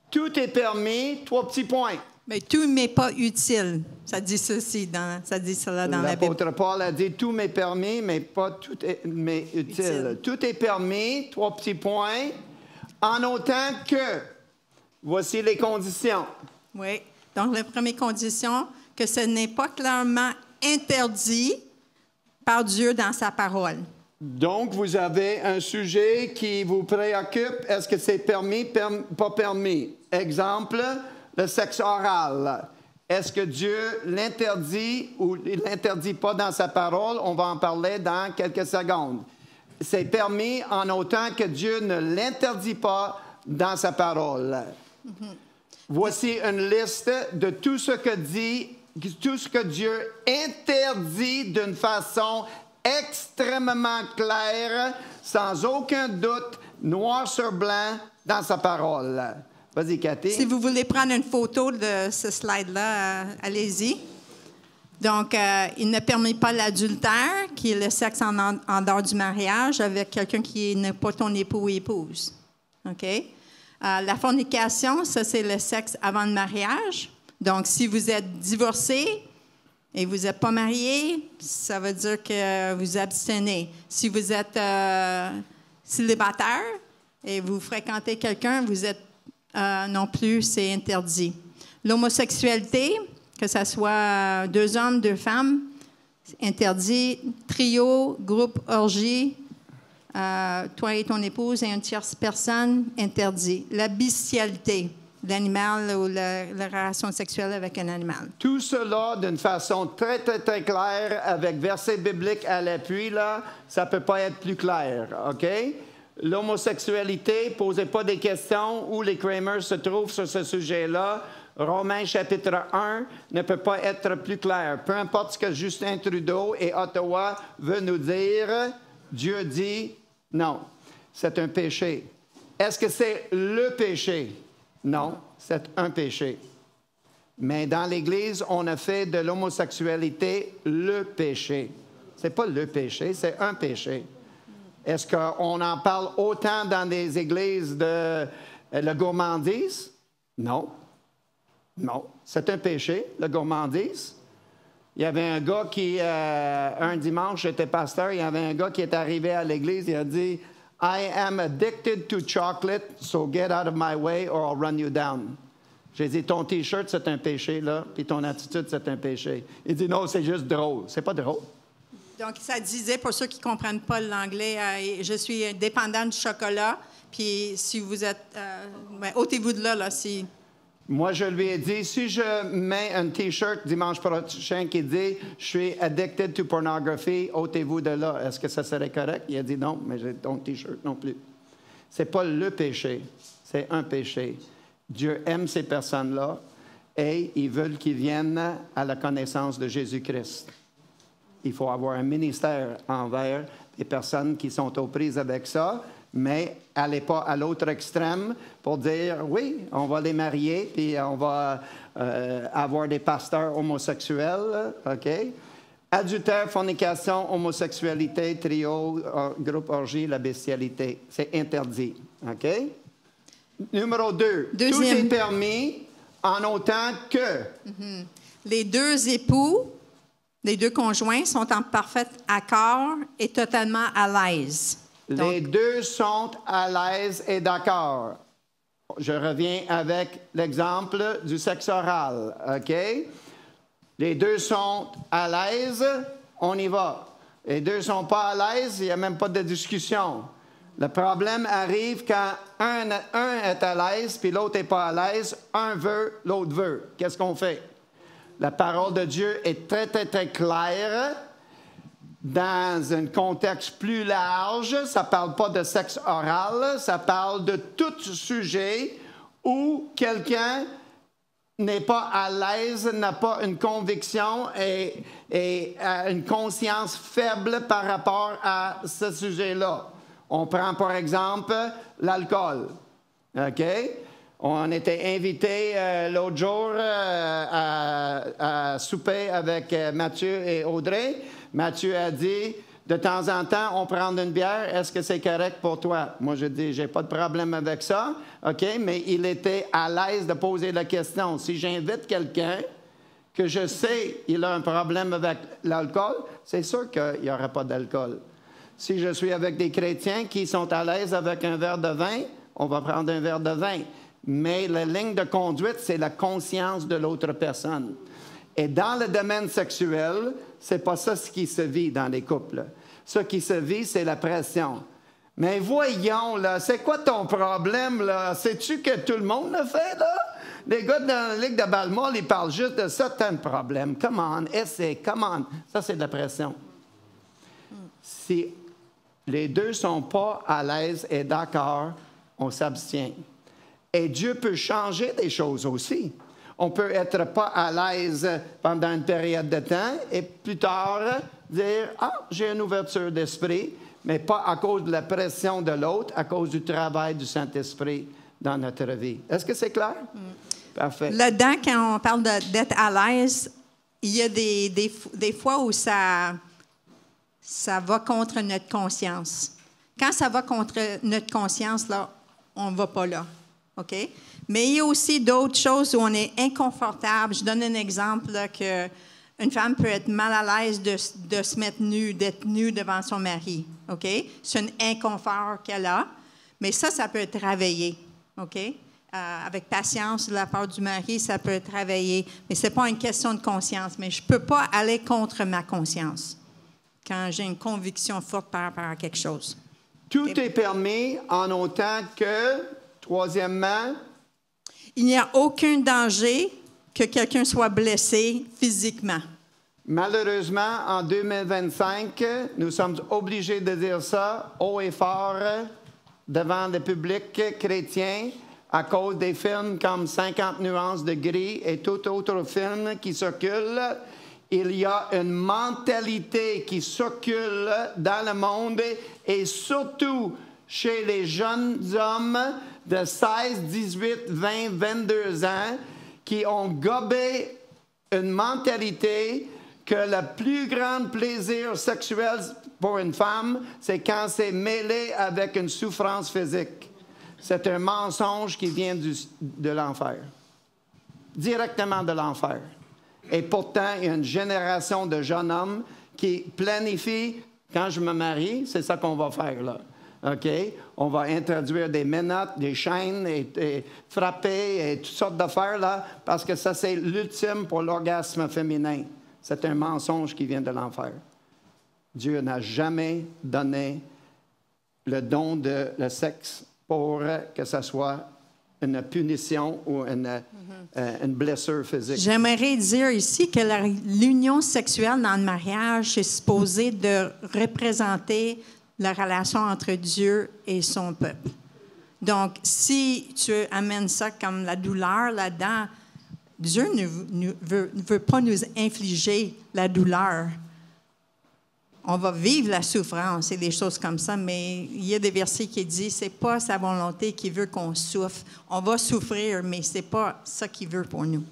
Tout est permis, 3 petits points. Mais tout m'est pas utile. Ça dit ceci, ça dit cela dans la Bible. L'apôtre Paul a dit tout m'est permis, mais pas tout est mais utile. Tout est permis, 3 petits points, en autant que, voici les conditions. Oui. Donc, la première condition, que ce n'est pas clairement interdit par Dieu dans sa parole. Donc, vous avez un sujet qui vous préoccupe. Est-ce que c'est permis, pas permis? Exemple, le sexe oral. Est-ce que Dieu l'interdit ou il ne l'interdit pas dans sa parole? On va en parler dans quelques secondes. C'est permis en autant que Dieu ne l'interdit pas dans sa parole. Voici une liste de tout ce que Dieu interdit d'une façon extrêmement claire, sans aucun doute, noir sur blanc, dans sa parole. Vas-y, Cathy. Si vous voulez prendre une photo de ce slide-là, allez-y. Donc, il ne permet pas l'adultère, qui est le sexe en dehors du mariage, avec quelqu'un qui n'est pas ton époux ou épouse. OK? La fornication, ça, c'est le sexe avant le mariage. Donc, si vous êtes divorcé et vous n'êtes pas marié, ça veut dire que vous abstenez. Si vous êtes célibataire et vous fréquentez quelqu'un, vous êtes non plus, c'est interdit. L'homosexualité, que ce soit 2 hommes, 2 femmes, c'est interdit. Trio, groupe, orgie, toi et ton épouse et une tierce personne, interdit. La bestialité, l'animal ou la relation sexuelle avec un animal. Tout cela d'une façon très, très, très claire, avec versets bibliques à l'appui, là, ça ne peut pas être plus clair, OK? L'homosexualité, posez pas des questions où les Kramer se trouvent sur ce sujet-là. Romains chapitre 1 ne peut pas être plus clair. Peu importe ce que Justin Trudeau et Ottawa veulent nous dire, Dieu dit non, c'est un péché. Est-ce que c'est le péché? Non, c'est un péché. Mais dans l'Église, on a fait de l'homosexualité le péché. Ce n'est pas le péché, c'est un péché. Est-ce qu'on en parle autant dans des églises de la gourmandise? Non. Non. C'est un péché, la gourmandise. Il y avait un gars qui, un dimanche, j'étais pasteur, il y avait un gars qui est arrivé à l'église, il a dit, « I am addicted to chocolate, so get out of my way or I'll run you down. » J'ai dit, « Ton T-shirt, c'est un péché, là, puis ton attitude, c'est un péché. » Il dit, « Non, c'est juste drôle. » C'est pas drôle. Donc, ça disait, pour ceux qui ne comprennent pas l'anglais, je suis dépendant du chocolat, puis si vous êtes... ôtez-vous de là, si... Moi, je lui ai dit, si je mets un T-shirt dimanche prochain qui dit « Je suis addicted to pornography, ôtez-vous de là. » Est-ce que ça serait correct? Il a dit non, mais j'ai ton T-shirt non plus. C'est pas le péché, c'est un péché. Dieu aime ces personnes-là et ils veulent qu'ils viennent à la connaissance de Jésus-Christ. Il faut avoir un ministère envers les personnes qui sont aux prises avec ça, mais allez pas à l'autre extrême pour dire, oui, on va les marier, puis on va avoir des pasteurs homosexuels, OK? Adultère, fornication, homosexualité, trio, groupe orgie, la bestialité. C'est interdit, OK? Numéro 2. Tout est permis en autant que... Les deux époux, les deux conjoints sont en parfait accord et totalement à l'aise. Les deux sont à l'aise et d'accord. Je reviens avec l'exemple du sexe oral, OK? Les deux sont à l'aise, on y va. Les deux ne sont pas à l'aise, il n'y a même pas de discussion. Le problème arrive quand un est à l'aise puis l'autre n'est pas à l'aise. Un veut, l'autre veut. Qu'est-ce qu'on fait? La parole de Dieu est très, très, très claire. Dans un contexte plus large, ça ne parle pas de sexe oral, ça parle de tout sujet où quelqu'un n'est pas à l'aise, n'a pas une conviction et a une conscience faible par rapport à ce sujet-là. On prend par exemple l'alcool. OK? On était invité l'autre jour à souper avec Mathieu et Audrey. Mathieu a dit, de temps en temps, on prend une bière, est-ce que c'est correct pour toi? Moi, je dis, j'ai pas de problème avec ça, OK? Mais il était à l'aise de poser la question. Si j'invite quelqu'un que je sais il a un problème avec l'alcool, c'est sûr qu'il n'y aura pas d'alcool. Si je suis avec des chrétiens qui sont à l'aise avec un verre de vin, on va prendre un verre de vin. Mais la ligne de conduite, c'est la conscience de l'autre personne. Et dans le domaine sexuel, c'est pas ça ce qui se vit dans les couples. Ce qui se vit, c'est la pression. Mais voyons, là, c'est quoi ton problème, là? Sais-tu que tout le monde le fait, là? Les gars dans la Ligue de Balmol, ils parlent juste de ça, t'as un problème. Come on, essaie, come on. Ça, c'est de la pression. Si les deux ne sont pas à l'aise et d'accord, on s'abstient. Et Dieu peut changer des choses aussi. On peut être pas à l'aise pendant une période de temps et plus tard dire « Ah, j'ai une ouverture d'esprit », mais pas à cause de la pression de l'autre, à cause du travail du Saint-Esprit dans notre vie. Est-ce que c'est clair? Parfait. Là-dedans, quand on parle d'être à l'aise, il y a des fois où ça va contre notre conscience. Quand ça va contre notre conscience, là, on ne va pas là. OK? Mais il y a aussi d'autres choses où on est inconfortable. Je donne un exemple là, que une femme peut être mal à l'aise de se mettre nue, d'être nue devant son mari. OK? C'est un inconfort qu'elle a. Mais ça peut être travaillé. OK? Avec patience de la part du mari, ça peut être travaillé. Mais ce n'est pas une question de conscience. Mais je ne peux pas aller contre ma conscience quand j'ai une conviction forte par rapport à quelque chose. Tout est permis en autant que, troisièmement, il n'y a aucun danger que quelqu'un soit blessé physiquement. Malheureusement, en 2025, nous sommes obligés de dire ça haut et fort devant le public chrétien à cause des films comme 50 nuances de gris et tout autre film qui circule. Il y a une mentalité qui circule dans le monde et surtout chez les jeunes hommes de 16, 18, 20, 22 ans qui ont gobé une mentalité que le plus grand plaisir sexuel pour une femme, c'est quand c'est mêlé avec une souffrance physique. C'est un mensonge qui vient de l'enfer. Directement de l'enfer. Et pourtant, il y a une génération de jeunes hommes qui planifient, quand je me marie, c'est ça qu'on va faire là. OK? On va introduire des menottes, des chaînes, et frapper, et toutes sortes d'affaires là, parce que ça, c'est l'ultime pour l'orgasme féminin. C'est un mensonge qui vient de l'enfer. Dieu n'a jamais donné le don de le sexe pour que ce soit une punition ou une blessure physique. J'aimerais dire ici que l'union sexuelle dans le mariage est supposée de représenter la relation entre Dieu et son peuple. Donc, si tu amènes ça comme la douleur là-dedans, Dieu ne veut pas nous infliger la douleur. On va vivre la souffrance et des choses comme ça, mais il y a des versets qui disent c'est pas sa volonté qui veut qu'on souffre. On va souffrir, mais c'est pas ça qu'il veut pour nous.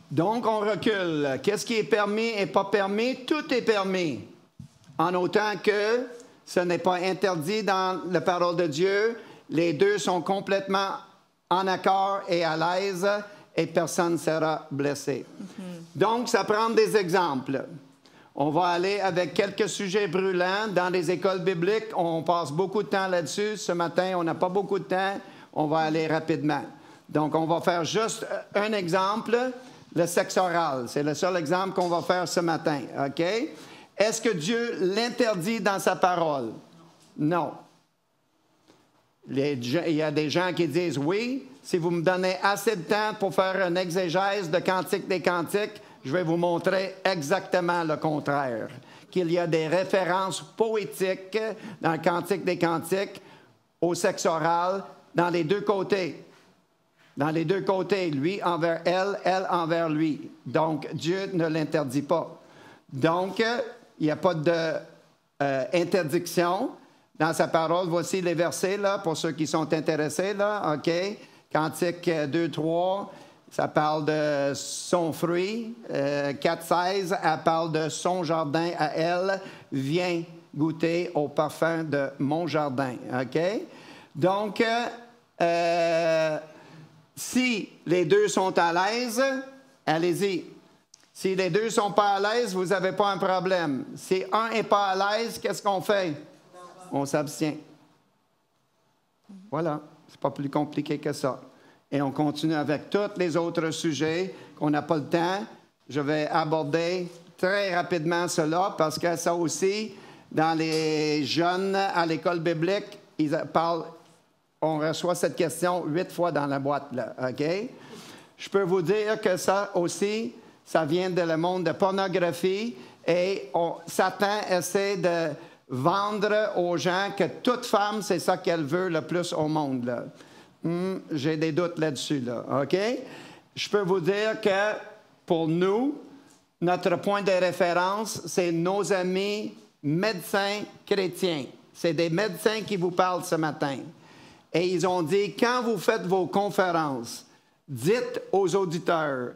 Donc, on recule. Qu'est-ce qui est permis et pas permis? Tout est permis. En autant que ce n'est pas interdit dans la parole de Dieu. Les deux sont complètement en accord et à l'aise et personne ne sera blessé. Donc, ça prend des exemples. On va aller avec quelques sujets brûlants dans les écoles bibliques. On passe beaucoup de temps là-dessus. Ce matin, on n'a pas beaucoup de temps. On va aller rapidement. Donc, on va faire juste un exemple, le sexe oral. C'est le seul exemple qu'on va faire ce matin. OK? Est-ce que Dieu l'interdit dans sa parole? Non. Il y a des gens qui disent oui. Si vous me donnez assez de temps pour faire une exégèse de Cantique des Cantiques, je vais vous montrer exactement le contraire. Qu'il y a des références poétiques dans le Cantique des Cantiques au sexe oral dans les deux côtés. Dans les deux côtés, lui envers elle, elle envers lui. Donc, Dieu ne l'interdit pas. Donc, il n'y a pas d'interdiction dans sa parole. Voici les versets, là, pour ceux qui sont intéressés, là, OK? Cantique 2, 3, ça parle de son fruit. 4, 16, elle parle de son jardin à elle. Viens goûter au parfum de mon jardin, OK? Donc, si les deux sont à l'aise, allez-y. Si les deux ne sont pas à l'aise, vous n'avez pas un problème. Si un n'est pas à l'aise, qu'est-ce qu'on fait? On s'abstient. Voilà. C'est pas plus compliqué que ça. Et on continue avec tous les autres sujets qu'on n'a pas le temps. Je vais aborder très rapidement cela parce que ça aussi, dans les jeunes à l'école biblique, ils parlent, on reçoit cette question 8 fois dans la boîte, là, OK? Je peux vous dire que ça aussi, ça vient de le monde de pornographie et Satan essaie de vendre aux gens que toute femme, c'est ça qu'elle veut le plus au monde. Là. J'ai des doutes là-dessus. Là, OK? Je peux vous dire que pour nous, notre point de référence, c'est nos amis médecins chrétiens. C'est des médecins qui vous parlent ce matin. Et ils ont dit, quand vous faites vos conférences, dites aux auditeurs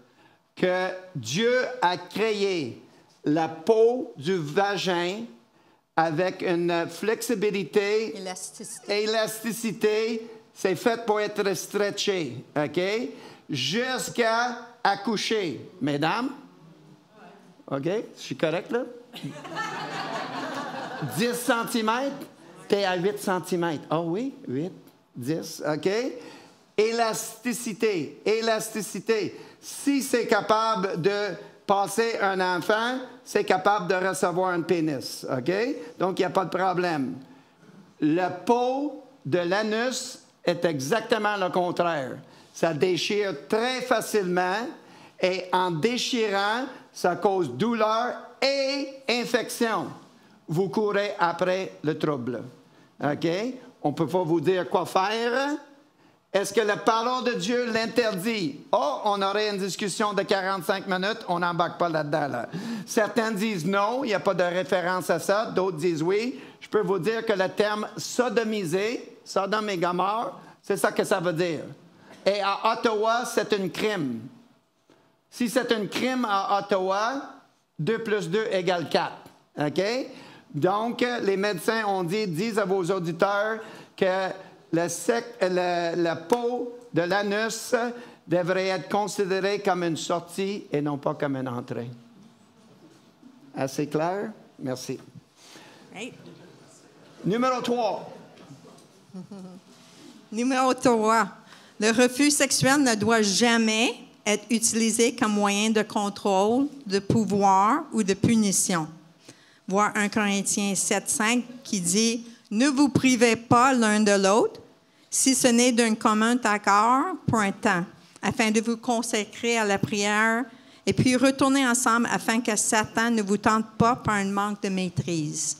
que Dieu a créé la peau du vagin avec une flexibilité, élasticité, c'est fait pour être stretché, OK? Jusqu'à accoucher. Mesdames? OK? Je suis correct, là? 10 cm, t'es à 8 cm. Ah oui? 8, 10, OK? Élasticité, élasticité. Si c'est capable de passer un enfant, c'est capable de recevoir un pénis, OK? Donc, il n'y a pas de problème. La peau de l'anus est exactement le contraire. Ça déchire très facilement et en déchirant, ça cause douleur et infection. Vous courez après le trouble, OK? On ne peut pas vous dire quoi faire. Est-ce que la parole de Dieu l'interdit? Oh, on aurait une discussion de 45 minutes, on n'embarque pas là-dedans. Là. Certains disent non, il n'y a pas de référence à ça. D'autres disent oui. Je peux vous dire que le terme sodomiser, Sodome et Gomorrhe, c'est ça que ça veut dire. Et à Ottawa, c'est un crime. Si c'est un crime à Ottawa, 2 plus 2 égale 4. OK? Donc, les médecins ont disent à vos auditeurs que la peau de l'anus devrait être considérée comme une sortie et non pas comme une entrée. Assez clair? Merci. Right. Numéro 3. Numéro 3. Le refus sexuel ne doit jamais être utilisé comme moyen de contrôle, de pouvoir ou de punition. Voir 1 Corinthiens 7,5 qui dit « Ne vous privez pas l'un de l'autre, si ce n'est d'un commun accord pour un temps, afin de vous consacrer à la prière et puis retourner ensemble afin que Satan ne vous tente pas par un manque de maîtrise. »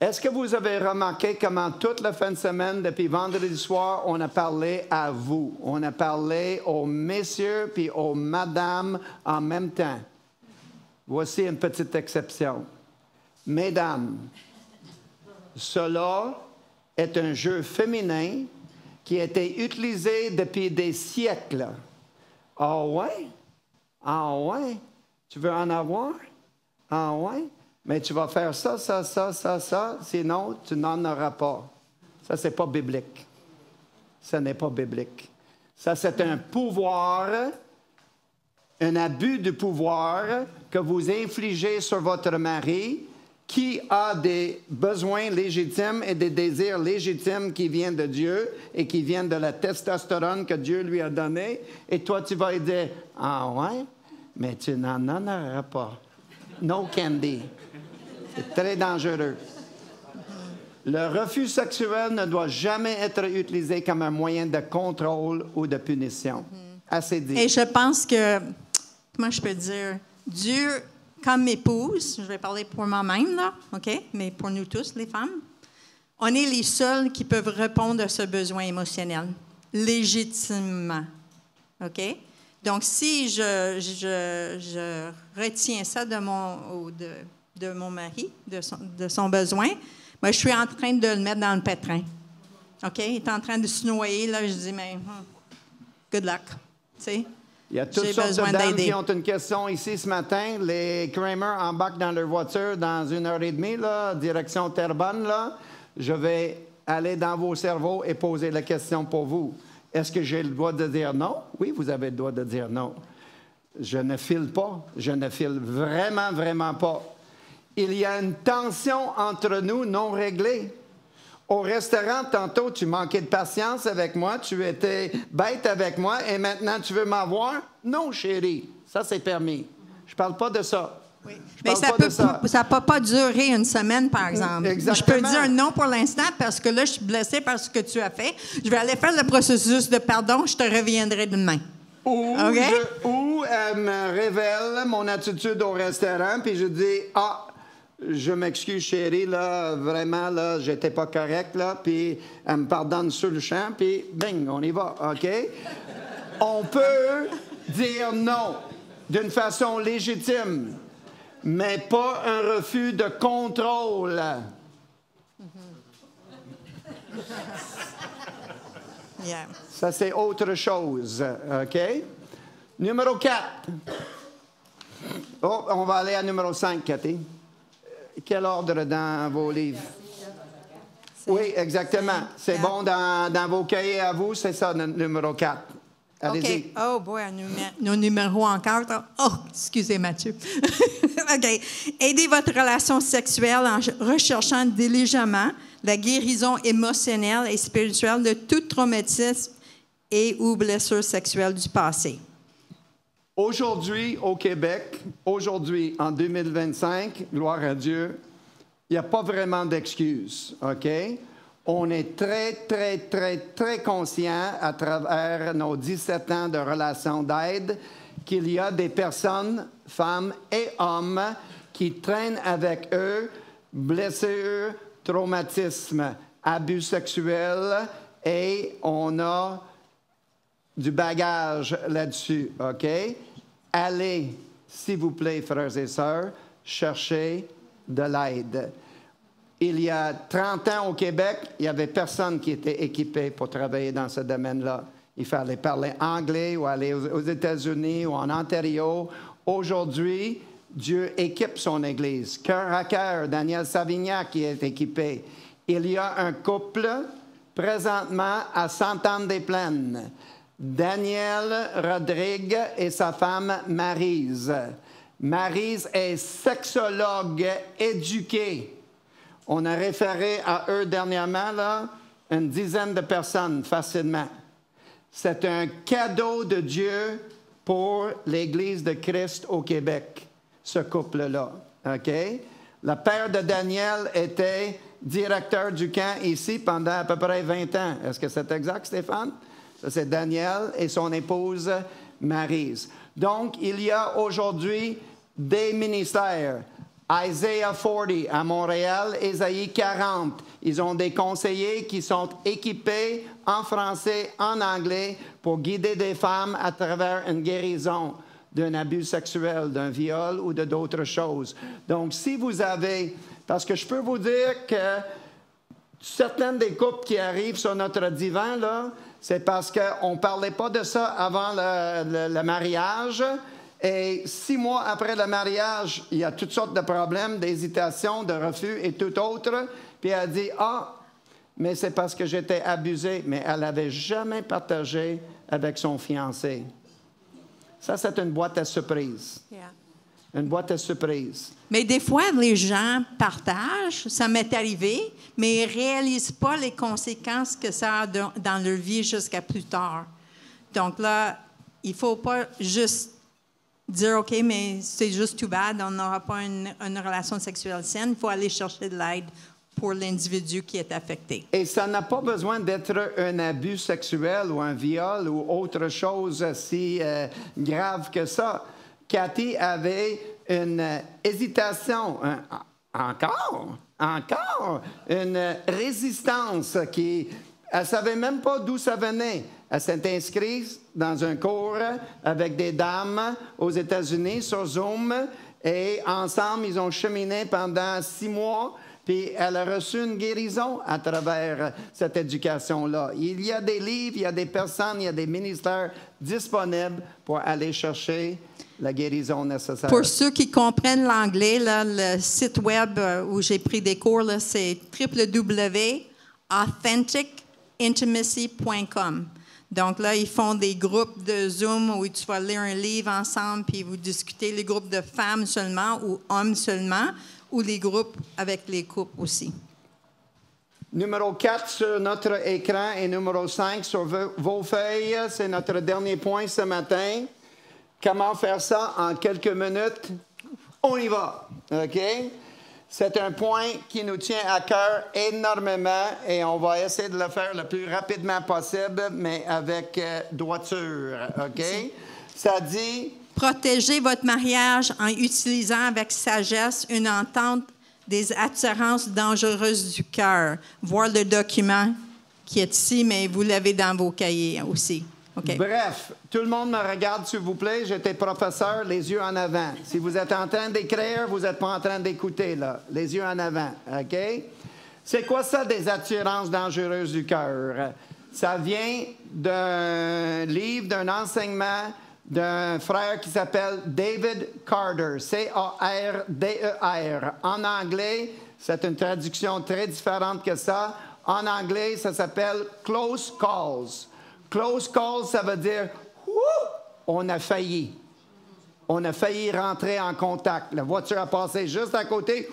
Est-ce que vous avez remarqué comment toute la fin de semaine, depuis vendredi soir, on a parlé à vous? On a parlé aux messieurs puis aux madames en même temps. Voici une petite exception. Mesdames, cela est un jeu féminin qui a été utilisé depuis des siècles. Ah ouais? Ah ouais? Tu veux en avoir? Ah ouais? Mais tu vas faire ça, sinon tu n'en auras pas. Ça, c'est pas biblique. Ce n'est pas biblique. Ça, c'est un pouvoir, un abus de pouvoir que vous infligez sur votre mari qui a des besoins légitimes et des désirs légitimes qui viennent de Dieu et qui viennent de la testostérone que Dieu lui a donnée. Et toi, tu vas lui dire, « Ah ouais? Mais tu n'en auras pas. No candy. » C'est très dangereux. Le refus sexuel ne doit jamais être utilisé comme un moyen de contrôle ou de punition. Assez dit. Et je pense que, comment je peux dire, Dieu, comme épouse, je vais parler pour moi-même, là, OK? Mais pour nous tous, les femmes, on est les seuls qui peuvent répondre à ce besoin émotionnel, légitimement. OK? Donc, si je retiens ça de mon mari, de son besoin, moi, je suis en train de le mettre dans le pétrin. OK? Il est en train de se noyer, là, je dis, mais good luck. Tu sais? Il y a toutes sortes de dames qui ont une question ici ce matin. Les Kramer embarquent dans leur voiture dans 1h30, là, direction Terrebonne. Là. Je vais aller dans vos cerveaux et poser la question pour vous. Est-ce que j'ai le droit de dire non? Oui, vous avez le droit de dire non. Je ne file pas. Je ne file vraiment, vraiment pas. Il y a une tension entre nous non réglée. Au restaurant, tantôt, tu manquais de patience avec moi, tu étais bête avec moi, et maintenant, tu veux m'avoir? Non, chérie, ça, c'est permis. Je parle pas de ça. Oui. Mais ça ne peut pas durer une semaine, par exemple. Exactement. Je peux dire non pour l'instant parce que là, je suis blessée par ce que tu as fait. Je vais aller faire le processus de pardon, je te reviendrai demain. Ou elle me révèle mon attitude au restaurant, puis je dis, je m'excuse, chérie, là, vraiment, là, j'étais pas correct, là, puis elle me pardonne sur le champ, puis bing, on y va, OK? On peut dire non d'une façon légitime, mais pas un refus de contrôle. Yeah. Ça, c'est autre chose, OK? Numéro 4. Oh, on va aller à numéro 5, Cathy. Quel ordre dans vos livres? Oui, exactement. C'est bon dans vos cahiers à vous, c'est ça, numéro 4. Allez-y. OK. Oh, boy, nos numéros encore. Oh, excusez, Mathieu. OK. Aidez votre relation sexuelle en recherchant diligemment la guérison émotionnelle et spirituelle de tout traumatisme et ou blessure sexuelle du passé. Aujourd'hui, au Québec, aujourd'hui, en 2025, gloire à Dieu, il n'y a pas vraiment d'excuses, OK? On est très, très, très, très conscient à travers nos 17 ans de relation d'aide qu'il y a des personnes, femmes et hommes, qui traînent avec eux blessures, traumatismes, abus sexuels, et on a du bagage là-dessus, OK? Allez, s'il vous plaît, frères et sœurs, chercher de l'aide. Il y a 30 ans au Québec, il n'y avait personne qui était équipé pour travailler dans ce domaine-là. Il fallait parler anglais ou aller aux États-Unis ou en Ontario. Aujourd'hui, Dieu équipe son Église. Cœur à cœur, Daniel Savignac qui est équipé. Il y a un couple présentement à Sainte-Anne-des-Plaines. Daniel Rodrigue et sa femme Maryse. Maryse est sexologue éduquée. On a référé à eux dernièrement, là, une dizaine de personnes facilement. C'est un cadeau de Dieu pour l'Église de Christ au Québec, ce couple-là. OK? Le père de Daniel était directeur du camp ici pendant à peu près 20 ans. Est-ce que c'est exact, Stéphane? Ça, c'est Daniel et son épouse Maryse. Donc, il y a aujourd'hui des ministères. Isaiah 40 à Montréal, Ésaïe 40. Ils ont des conseillers qui sont équipés en français, en anglais, pour guider des femmes à travers une guérison d'un abus sexuel, d'un viol ou d'autres choses. Donc, si vous avez... Parce que je peux vous dire que certaines des couples qui arrivent sur notre divan, là, c'est parce qu'on ne parlait pas de ça avant le mariage. Et 6 mois après le mariage, il y a toutes sortes de problèmes, d'hésitation, de refus et tout autre. Puis elle dit, mais c'est parce que j'étais abusée. Mais elle n'avait jamais partagé avec son fiancé. Ça, c'est une boîte à surprise. Yeah. Une boîte à surprise. Mais des fois, les gens partagent, ça m'est arrivé, mais ils ne réalisent pas les conséquences que ça a dans leur vie jusqu'à plus tard. Donc là, il ne faut pas juste dire, OK, mais c'est juste too bad, on n'aura pas une relation sexuelle saine. Il faut aller chercher de l'aide pour l'individu qui est affecté. Et ça n'a pas besoin d'être un abus sexuel ou un viol ou autre chose si grave que ça. Cathy avait une hésitation, encore, une résistance qui... Elle ne savait même pas d'où ça venait. Elle s'est inscrite dans un cours avec des dames aux États-Unis sur Zoom et ensemble, ils ont cheminé pendant 6 mois. Puis elle a reçu une guérison à travers cette éducation-là. Il y a des livres, il y a des personnes, il y a des ministères disponibles pour aller chercher la guérison nécessaire. Pour ceux qui comprennent l'anglais, là, le site web où j'ai pris des cours, là, c'est www.authenticintimacy.com. Donc là, ils font des groupes de Zoom où tu vas lire un livre ensemble puis vous discutez, les groupes de femmes seulement ou hommes seulement, ou les groupes avec les couples aussi. Numéro 4 sur notre écran et numéro 5 sur vos feuilles, c'est notre dernier point ce matin. Comment faire ça en quelques minutes? On y va, OK? C'est un point qui nous tient à cœur énormément et on va essayer de le faire le plus rapidement possible, mais avec droiture, OK? Ça dit... Protégez votre mariage en utilisant avec sagesse une entente des attirances dangereuses du cœur. Voir le document qui est ici, mais vous l'avez dans vos cahiers aussi. Okay. Bref, tout le monde me regarde, s'il vous plaît. J'étais professeur, les yeux en avant. Si vous êtes en train d'écrire, vous n'êtes pas en train d'écouter, là. Les yeux en avant, OK? C'est quoi ça, des attirances dangereuses du cœur? Ça vient d'un livre, d'un enseignement d'un frère qui s'appelle David Carter, C-A-R-D-E-R. En anglais, c'est une traduction très différente que ça. En anglais, ça s'appelle Close Calls. Close Calls, ça veut dire on a failli. On a failli rentrer en contact. La voiture a passé juste à côté.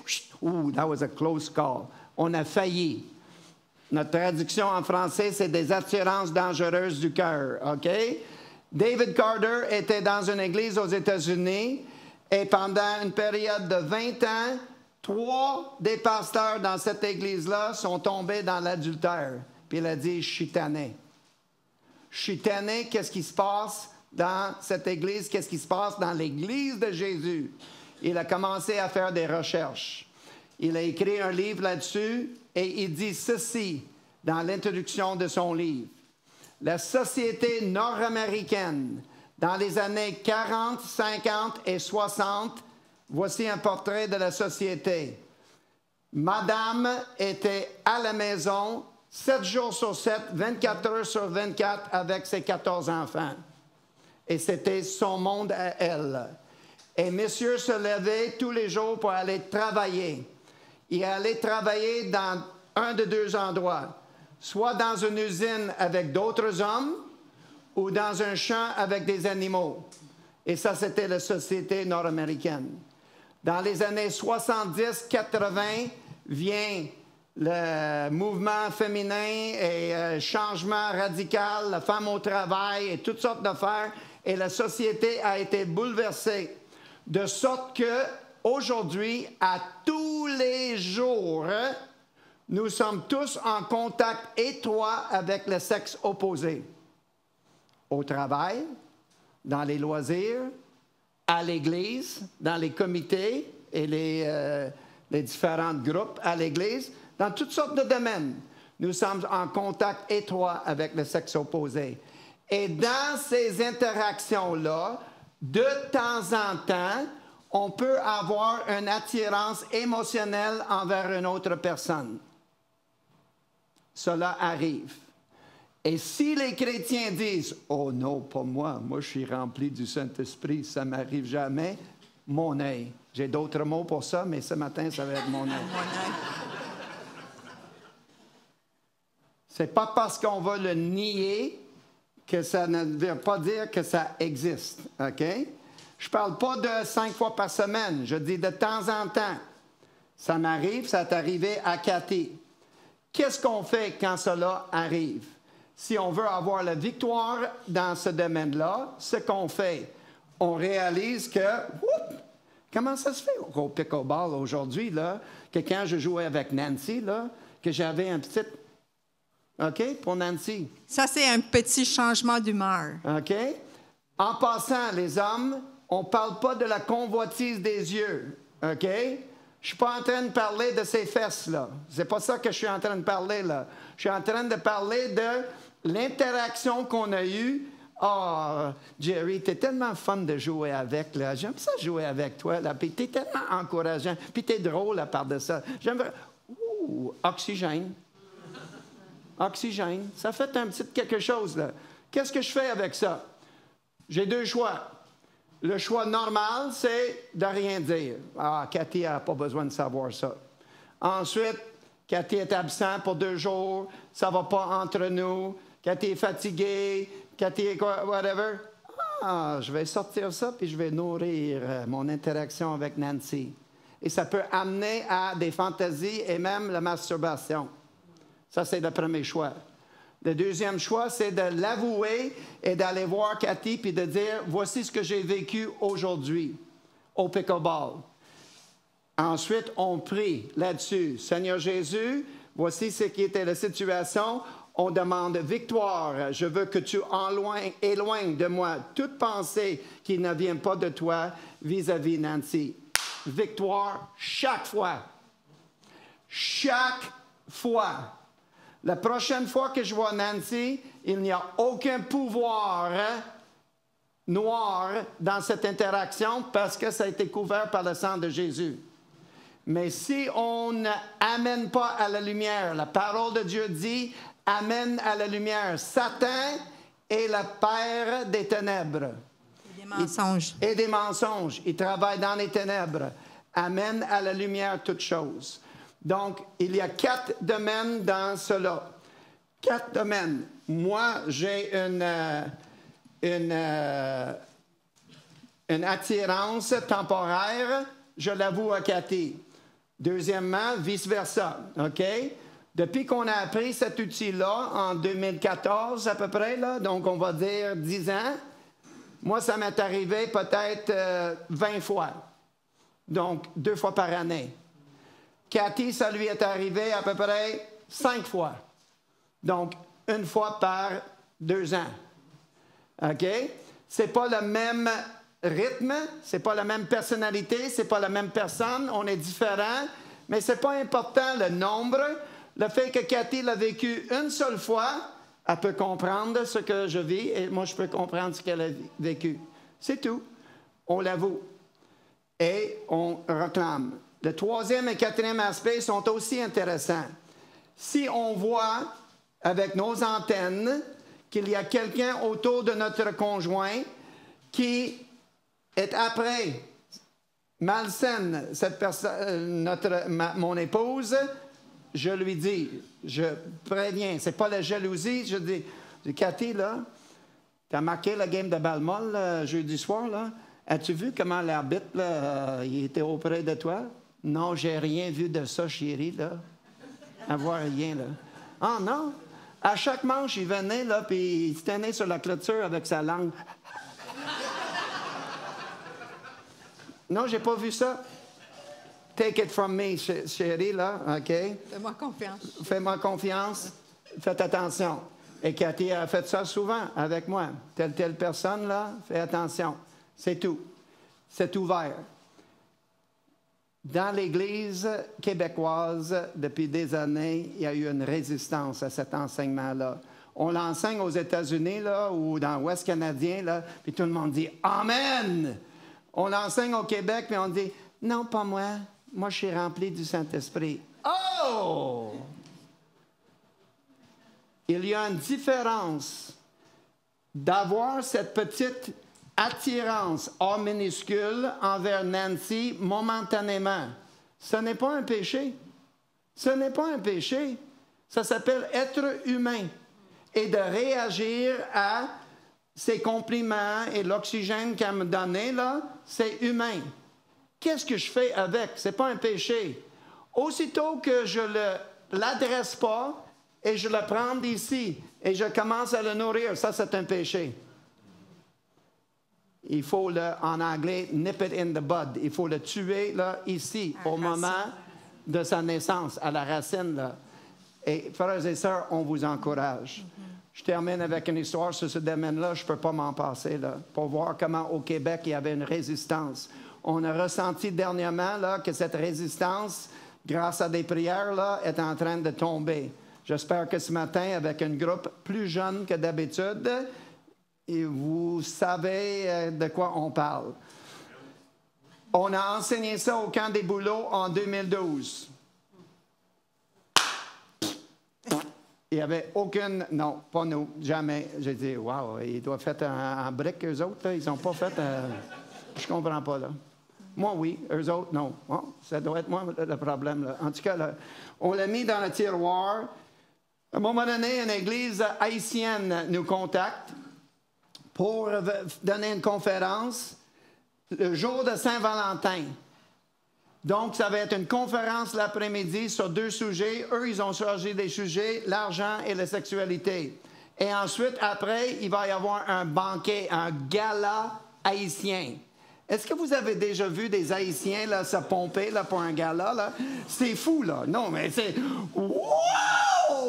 That was a close call. On a failli. Notre traduction en français, c'est des attirances dangereuses du cœur. OK? David Carter était dans une église aux États-Unis et pendant une période de 20 ans, 3 des pasteurs dans cette église-là sont tombés dans l'adultère. Puis il a dit, je suis tanné. Je suis tanné, qu'est-ce qui se passe dans cette église? Qu'est-ce qui se passe dans l'église de Jésus? Il a commencé à faire des recherches. Il a écrit un livre là-dessus et il dit ceci dans l'introduction de son livre. La société nord-américaine, dans les années 40, 50 et 60, voici un portrait de la société. Madame était à la maison 7 jours sur 7, 24 heures sur 24 avec ses 14 enfants. Et c'était son monde à elle. Et monsieur se levait tous les jours pour aller travailler. Il allait travailler dans un de deux endroits, soit dans une usine avec d'autres hommes ou dans un champ avec des animaux. Et ça, c'était la société nord-américaine. Dans les années 70-80, vient le mouvement féminin et changement radical, la femme au travail et toutes sortes d'affaires. Et la société a été bouleversée. De sorte qu'aujourd'hui, à tous les jours, nous sommes tous en contact étroit avec le sexe opposé. Au travail, dans les loisirs, à l'Église, dans les comités et les différents groupes à l'Église, dans toutes sortes de domaines. Nous sommes en contact étroit avec le sexe opposé. Et dans ces interactions-là, de temps en temps, on peut avoir une attirance émotionnelle envers une autre personne. Cela arrive. Et si les chrétiens disent « Oh non, pas moi, moi je suis rempli du Saint-Esprit, ça ne m'arrive jamais », mon œil. J'ai d'autres mots pour ça, mais ce matin, ça va être mon œil. C'est pas parce qu'on va le nier que ça ne veut pas dire que ça existe, OK? Je ne parle pas de 5 fois par semaine, je dis de temps en temps. Ça m'arrive, ça est arrivé à Cathy. Qu'est-ce qu'on fait quand cela arrive? Si on veut avoir la victoire dans ce domaine-là, ce qu'on fait, on réalise que, comment ça se fait au pickleball aujourd'hui, là, que quand je jouais avec Nancy, là, que j'avais un petit... OK, pour Nancy. Ça, c'est un petit changement d'humeur. OK. En passant, les hommes, on ne parle pas de la convoitise des yeux. OK? Je ne suis pas en train de parler de ses fesses, là. C'est pas ça que je suis en train de parler, là. Je suis en train de parler de l'interaction qu'on a eue. Oh, Jerry, t'es tellement fun de jouer avec, là. J'aime ça jouer avec toi, là. Puis t'es tellement encourageant. Puis t'es drôle à part de ça. J'aime... Ouh, oxygène. Oxygène. Ça fait un petit quelque chose, là. Qu'est-ce que je fais avec ça? J'ai deux choix. Le choix normal, c'est de rien dire. Ah, Cathy n'a pas besoin de savoir ça. Ensuite, Cathy est absente pour 2 jours. Ça ne va pas entre nous. Cathy est fatiguée. Cathy est quoi, whatever. Ah, je vais sortir ça, puis je vais nourrir mon interaction avec Nancy. Et ça peut amener à des fantaisies et même la masturbation. Ça, c'est le premier choix. Le deuxième choix, c'est de l'avouer et d'aller voir Cathy puis de dire « Voici ce que j'ai vécu aujourd'hui au pickleball ». Ensuite, on prie là-dessus. « Seigneur Jésus, voici ce qui était la situation. On demande victoire. Je veux que tu éloignes de moi toute pensée qui ne vient pas de toi vis-à-vis Nancy. » Victoire chaque fois. Chaque fois. La prochaine fois que je vois Nancy, il n'y a aucun pouvoir noir dans cette interaction parce que ça a été couvert par le sang de Jésus. Mais si on n'amène pas à la lumière, la parole de Dieu dit, amène à la lumière. Satan est le père des ténèbres. Et des mensonges. Et des mensonges. Il travaille dans les ténèbres. Amène à la lumière toutes choses. Donc, il y a 4 domaines dans cela. 4 domaines. Moi, j'ai une attirance temporaire, je l'avoue à Cathy. Deuxièmement, vice-versa. OK? Depuis qu'on a appris cet outil-là, en 2014 à peu près, là, donc on va dire 10 ans, moi, ça m'est arrivé peut-être 20 fois. Donc, 2 fois par année. Cathy, ça lui est arrivé à peu près 5 fois. Donc, 1 fois par 2 ans. OK? C'est pas le même rythme, c'est pas la même personnalité, c'est pas la même personne, on est différents, mais c'est pas important le nombre. Le fait que Cathy l'a vécu une seule fois, elle peut comprendre ce que je vis et moi, je peux comprendre ce qu'elle a vécu. C'est tout. On l'avoue. Et on réclame. Le 3e et 4e aspect sont aussi intéressants. Si on voit avec nos antennes qu'il y a quelqu'un autour de notre conjoint qui est après malsaine cette personne, mon épouse, je lui dis, je préviens, c'est pas la jalousie, je dis, Cathy, là, tu as marqué la game de balle molle jeudi soir, là. As-tu vu comment l'arbitre, là, il était auprès de toi? Non, j'ai rien vu de ça, chérie, là. Avoir rien, là. Ah, non? À chaque manche, il venait, là, puis il se tenait sur la clôture avec sa langue. Non, j'ai pas vu ça. Take it from me, chérie, là, OK? Fais-moi confiance. Fais-moi confiance. Faites attention. Et Cathy a fait ça souvent avec moi. Telle personne, là, fais attention. C'est tout. C'est ouvert. Dans l'Église québécoise, depuis des années, il y a eu une résistance à cet enseignement-là. On l'enseigne aux États-Unis, là, ou dans l'Ouest canadien, là, puis tout le monde dit « Amen ». On l'enseigne au Québec, puis on dit « Non, pas moi. Moi, je suis rempli du Saint-Esprit. » Oh! Il y a une différence d'avoir cette petite attirance A minuscule envers Nancy momentanément. Ce n'est pas un péché. Ce n'est pas un péché. Ça s'appelle être humain et de réagir à ses compliments et l'oxygène qu'elle me donnait, là, c'est humain. Qu'est-ce que je fais avec? Ce n'est pas un péché. Aussitôt que je ne l'adresse pas et je le prends d'ici et je commence à le nourrir, ça, c'est un péché. Il faut, en anglais, nip it in the bud. Il faut le tuer là, ici, au moment de sa naissance, à la racine. Là. Et frères et sœurs, on vous encourage. Je termine avec une histoire sur ce domaine-là. Je ne peux pas m'en passer, là, pour voir comment au Québec, il y avait une résistance. On a ressenti dernièrement là, que cette résistance, grâce à des prières, là, est en train de tomber. J'espère que ce matin, avec un groupe plus jeune que d'habitude, et vous savez de quoi on parle. On a enseigné ça au camp des boulots en 2012. Il n'y avait aucune... Non, pas nous, jamais. J'ai dit, wow, ils doivent faire en briques, eux autres. Là. Ils n'ont pas fait... je ne comprends pas, là. Moi, oui. Eux autres, non. Oh, ça doit être moi le problème, là. En tout cas, là, on l'a mis dans le tiroir. À un moment donné, une église haïtienne nous contacte pour donner une conférence le jour de Saint-Valentin. Donc, ça va être une conférence l'après-midi sur 2 sujets. Eux, ils ont choisi des sujets, l'argent et la sexualité. Et ensuite, après, il va y avoir un banquet, un gala haïtien. Est-ce que vous avez déjà vu des Haïtiens là, se pomper là, pour un gala? Là? C'est fou, là. Non, mais c'est... Wow!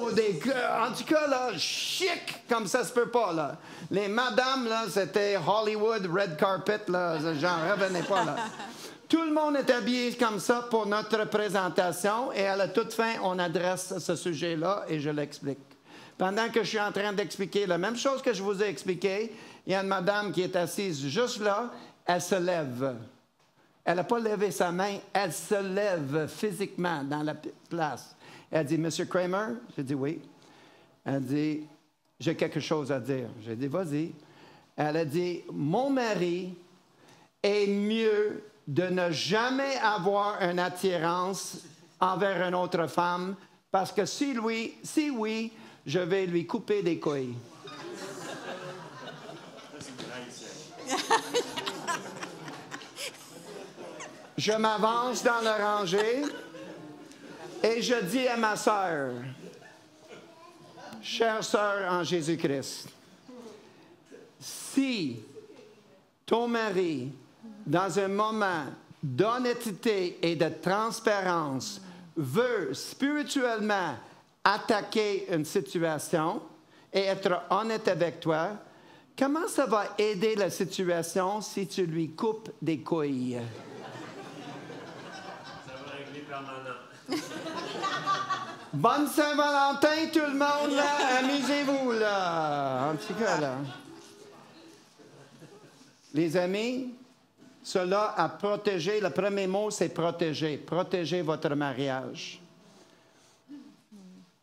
En tout cas, là, chic, comme ça se peut pas, là. Les madames, là, c'était Hollywood, red carpet, là. J'en revenais pas, là. Tout le monde est habillé comme ça pour notre présentation et à la toute fin, on adresse ce sujet-là et je l'explique. Pendant que je suis en train d'expliquer la même chose que je vous ai expliqué, il y a une madame qui est assise juste là, elle se lève. Elle n'a pas levé sa main, elle se lève physiquement dans la place. Elle dit, « Monsieur Kramer? » J'ai dit, « Oui. » Elle dit, « J'ai quelque chose à dire. » J'ai dit, « Vas-y. » Elle a dit, « Mon mari est mieux de ne jamais avoir une attirance envers une autre femme, parce que si oui, je vais lui couper des couilles. » Je m'avance dans le rangée et je dis à ma sœur, « Chère sœur en Jésus-Christ, si ton mari, dans un moment d'honnêteté et de transparence, veut spirituellement attaquer une situation et être honnête avec toi, comment ça va aider la situation si tu lui coupes des couilles? » Ça va régler permanent. Bonne Saint-Valentin, tout le monde, là! Amusez-vous, là! En tout cas, là. Les amis, cela à protéger, le premier mot, c'est protéger. Protégez votre mariage.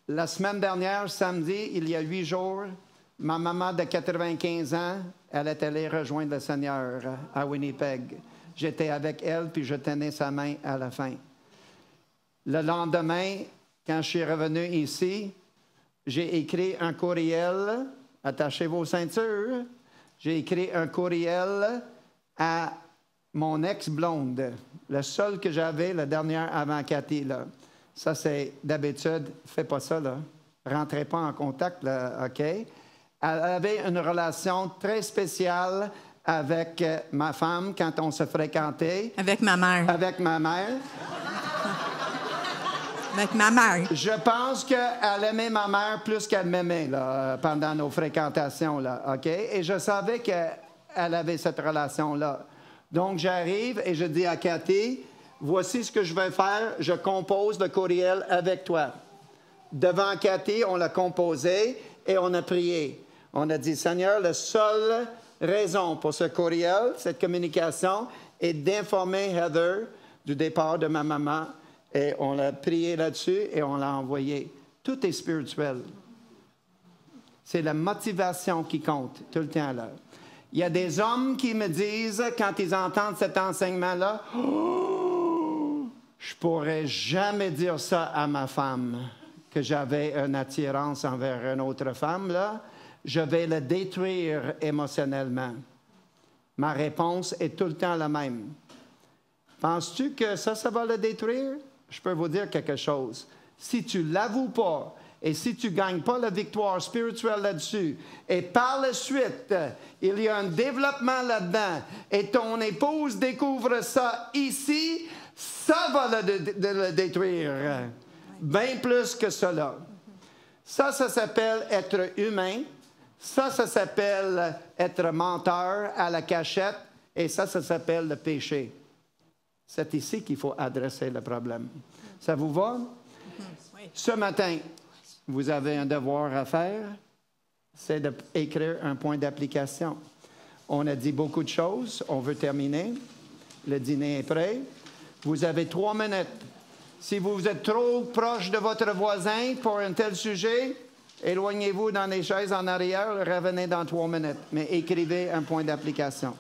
La semaine dernière, samedi, il y a 8 jours, ma maman de 95 ans, elle est allée rejoindre le Seigneur à Winnipeg. j'étais avec elle, puis je tenais sa main à la fin. Le lendemain, quand je suis revenu ici, j'ai écrit un courriel, attachez vos ceintures, j'ai écrit un courriel à mon ex-blonde, le seul que j'avais, la dernière avant Cathy, là. Ça, c'est d'habitude, fais pas ça, là. Rentrez pas en contact, là, OK? Elle avait une relation très spéciale avec ma femme quand on se fréquentait. Avec ma mère. Avec ma mère. Avec ma mère. Je pense qu'elle aimait ma mère plus qu'elle m'aimait là, pendant nos fréquentations, là, OK? Et je savais qu'elle avait cette relation-là. Donc, j'arrive et je dis à Cathy, voici ce que je vais faire, je compose le courriel avec toi. Devant Cathy, on l'a composé et on a prié. On a dit, Seigneur, la seule raison pour ce courriel, cette communication, est d'informer Heather du départ de ma maman. Et on l'a prié là-dessus et on l'a envoyé. Tout est spirituel. C'est la motivation qui compte tout le temps là. Il y a des hommes qui me disent, quand ils entendent cet enseignement-là, oh, je ne pourrais jamais dire ça à ma femme, que j'avais une attirance envers une autre femme, là. Je vais le détruire émotionnellement. Ma réponse est tout le temps la même. Penses-tu que ça va le détruire? Je peux vous dire quelque chose. Si tu ne l'avoues pas et si tu ne gagnes pas la victoire spirituelle là-dessus, et par la suite, il y a un développement là-dedans, et ton épouse découvre ça ici, ça va le détruire. Bien plus que cela. Ça s'appelle être humain. Ça s'appelle être menteur à la cachette. Et ça s'appelle le péché. C'est ici qu'il faut adresser le problème. Ça vous va? Oui. Ce matin, vous avez un devoir à faire, c'est d'écrire un point d'application. On a dit beaucoup de choses, on veut terminer. Le dîner est prêt. Vous avez 3 minutes. Si vous êtes trop proche de votre voisin pour un tel sujet, éloignez-vous dans les chaises en arrière, revenez dans 3 minutes. Mais écrivez un point d'application.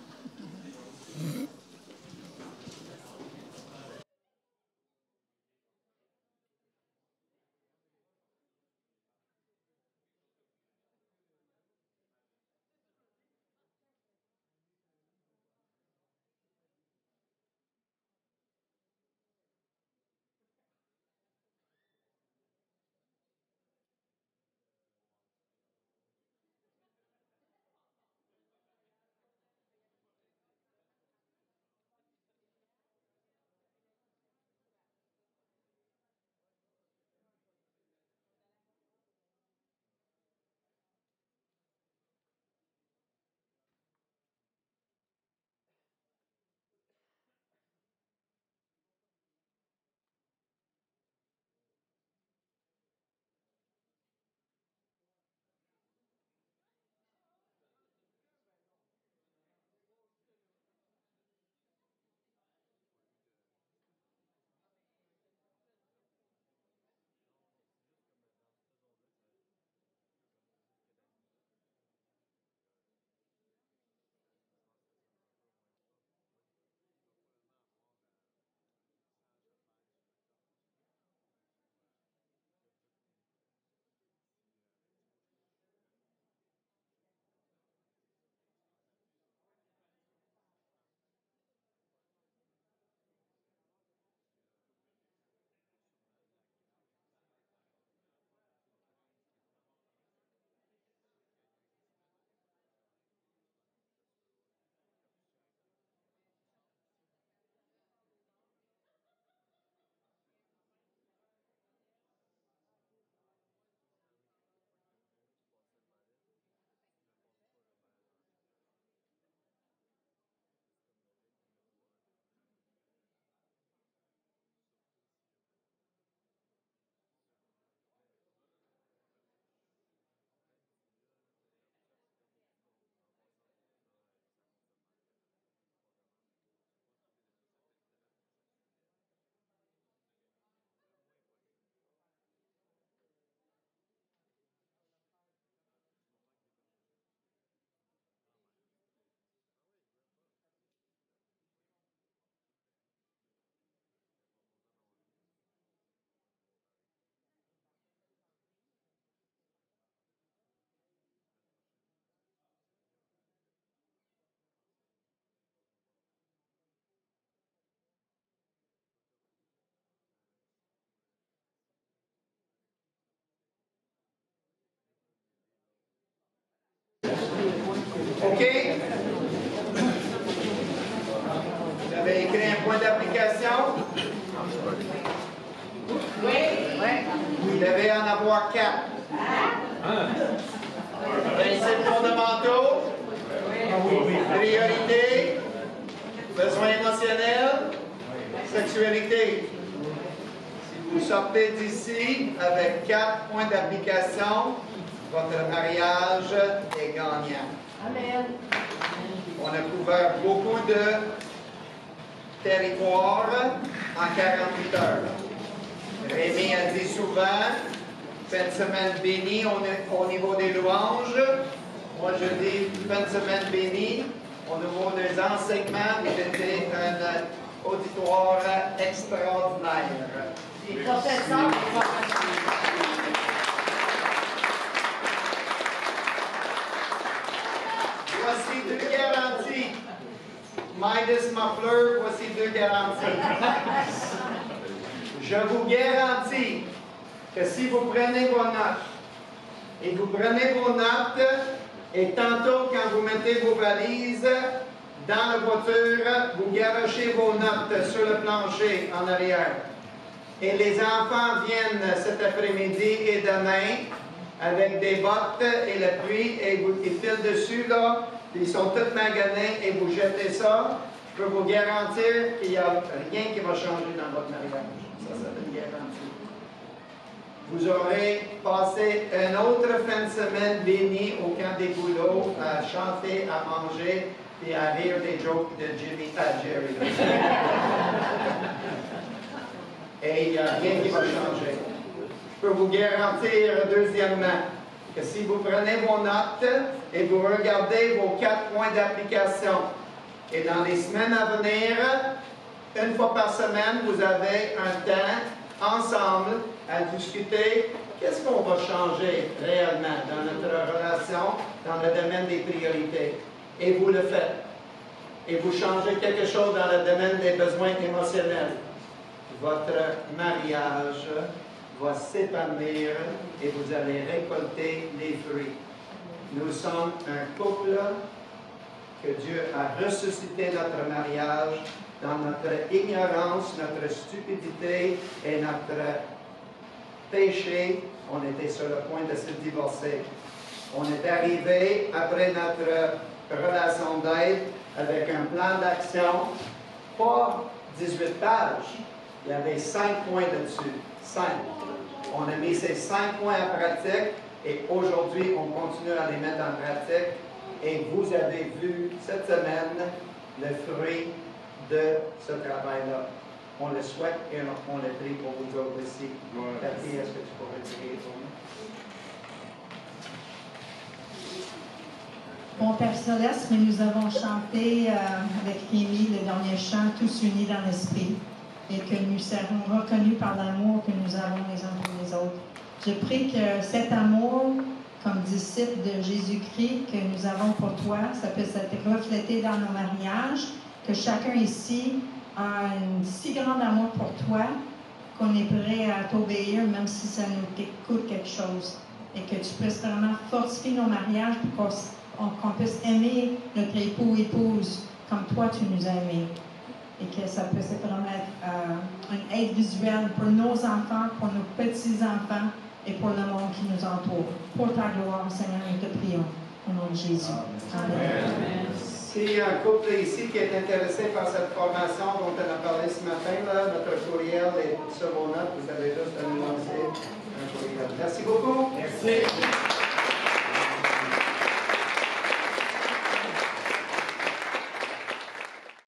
créer un point d'application? Oui. Vous devez en avoir 4. Principes fondamentaux, priorité, besoins émotionnels, sexualité. Si vous sortez d'ici avec 4 points d'application, votre mariage est gagnant. Amen. On a couvert beaucoup de territoire en 48 heures. Rémi a dit souvent, fin de semaine bénie au niveau des louanges. Moi, je dis fin de semaine bénie au niveau des enseignements. C'était un auditoire extraordinaire. Les professeurs. Voici 2 garanties. Midas Muffler, voici 2 garanties. Je vous garantis que si vous prenez vos notes, et vous prenez vos notes, et tantôt quand vous mettez vos valises dans la voiture, vous garochez vos notes sur le plancher en arrière. Et les enfants viennent cet après-midi et demain avec des bottes et la pluie, et ils filent dessus, là, ils sont tous maganés, et vous jetez ça. Je peux vous garantir qu'il n'y a rien qui va changer dans votre mariage. Ça va être garanti. Vous aurez passé une autre fin de semaine bénie au camp des boulots, à chanter, à manger, et à rire des jokes de Jerry. Et il n'y a rien qui va changer. Je peux vous garantir, deuxièmement, que si vous prenez vos notes et vous regardez vos 4 points d'application, et dans les semaines à venir, une fois par semaine, vous avez un temps ensemble à discuter qu'est-ce qu'on va changer réellement dans notre relation, dans le domaine des priorités. Et vous le faites. Et vous changez quelque chose dans le domaine des besoins émotionnels. Votre mariage va s'épanouir et vous allez récolter les fruits. Nous sommes un couple que Dieu a ressuscité notre mariage dans notre ignorance, notre stupidité et notre péché. On était sur le point de se divorcer. On est arrivé après notre relation d'aide avec un plan d'action, pas 18 pages. Il y avait 5 points dessus. 5. On a mis ces 5 points en pratique et aujourd'hui, on continue à les mettre en pratique. Et vous avez vu cette semaine le fruit de ce travail-là. On le souhaite et on le prie pour vous autres aussi. Cathy, est-ce que tu pourrais prier pour nous? Mon Père Céleste, nous avons chanté avec Rémi le dernier chant, Tous unis dans l'esprit, et que nous serons reconnus par l'amour que nous avons les uns pour les autres. Je prie que cet amour, comme disciples de Jésus-Christ que nous avons pour toi, ça peut s'être reflété dans nos mariages, que chacun ici a un si grand amour pour toi qu'on est prêt à t'obéir même si ça nous coûte quelque chose. Et que tu puisses vraiment fortifier nos mariages pour qu'on puisse aimer notre époux ou épouse comme toi tu nous as aimés. Et que ça puisse vraiment être une aide visuelle pour nos enfants, pour nos petits-enfants, et pour le monde qui nous entoure. Pour ta gloire, Seigneur, nous te prions. Au nom de Jésus. Amen. Amen. S'il y a un couple ici qui est intéressé par cette formation dont on a parlé ce matin, là, notre courriel est sur vos notes. Vous avez juste à nous lancer un courriel. Merci beaucoup. Merci.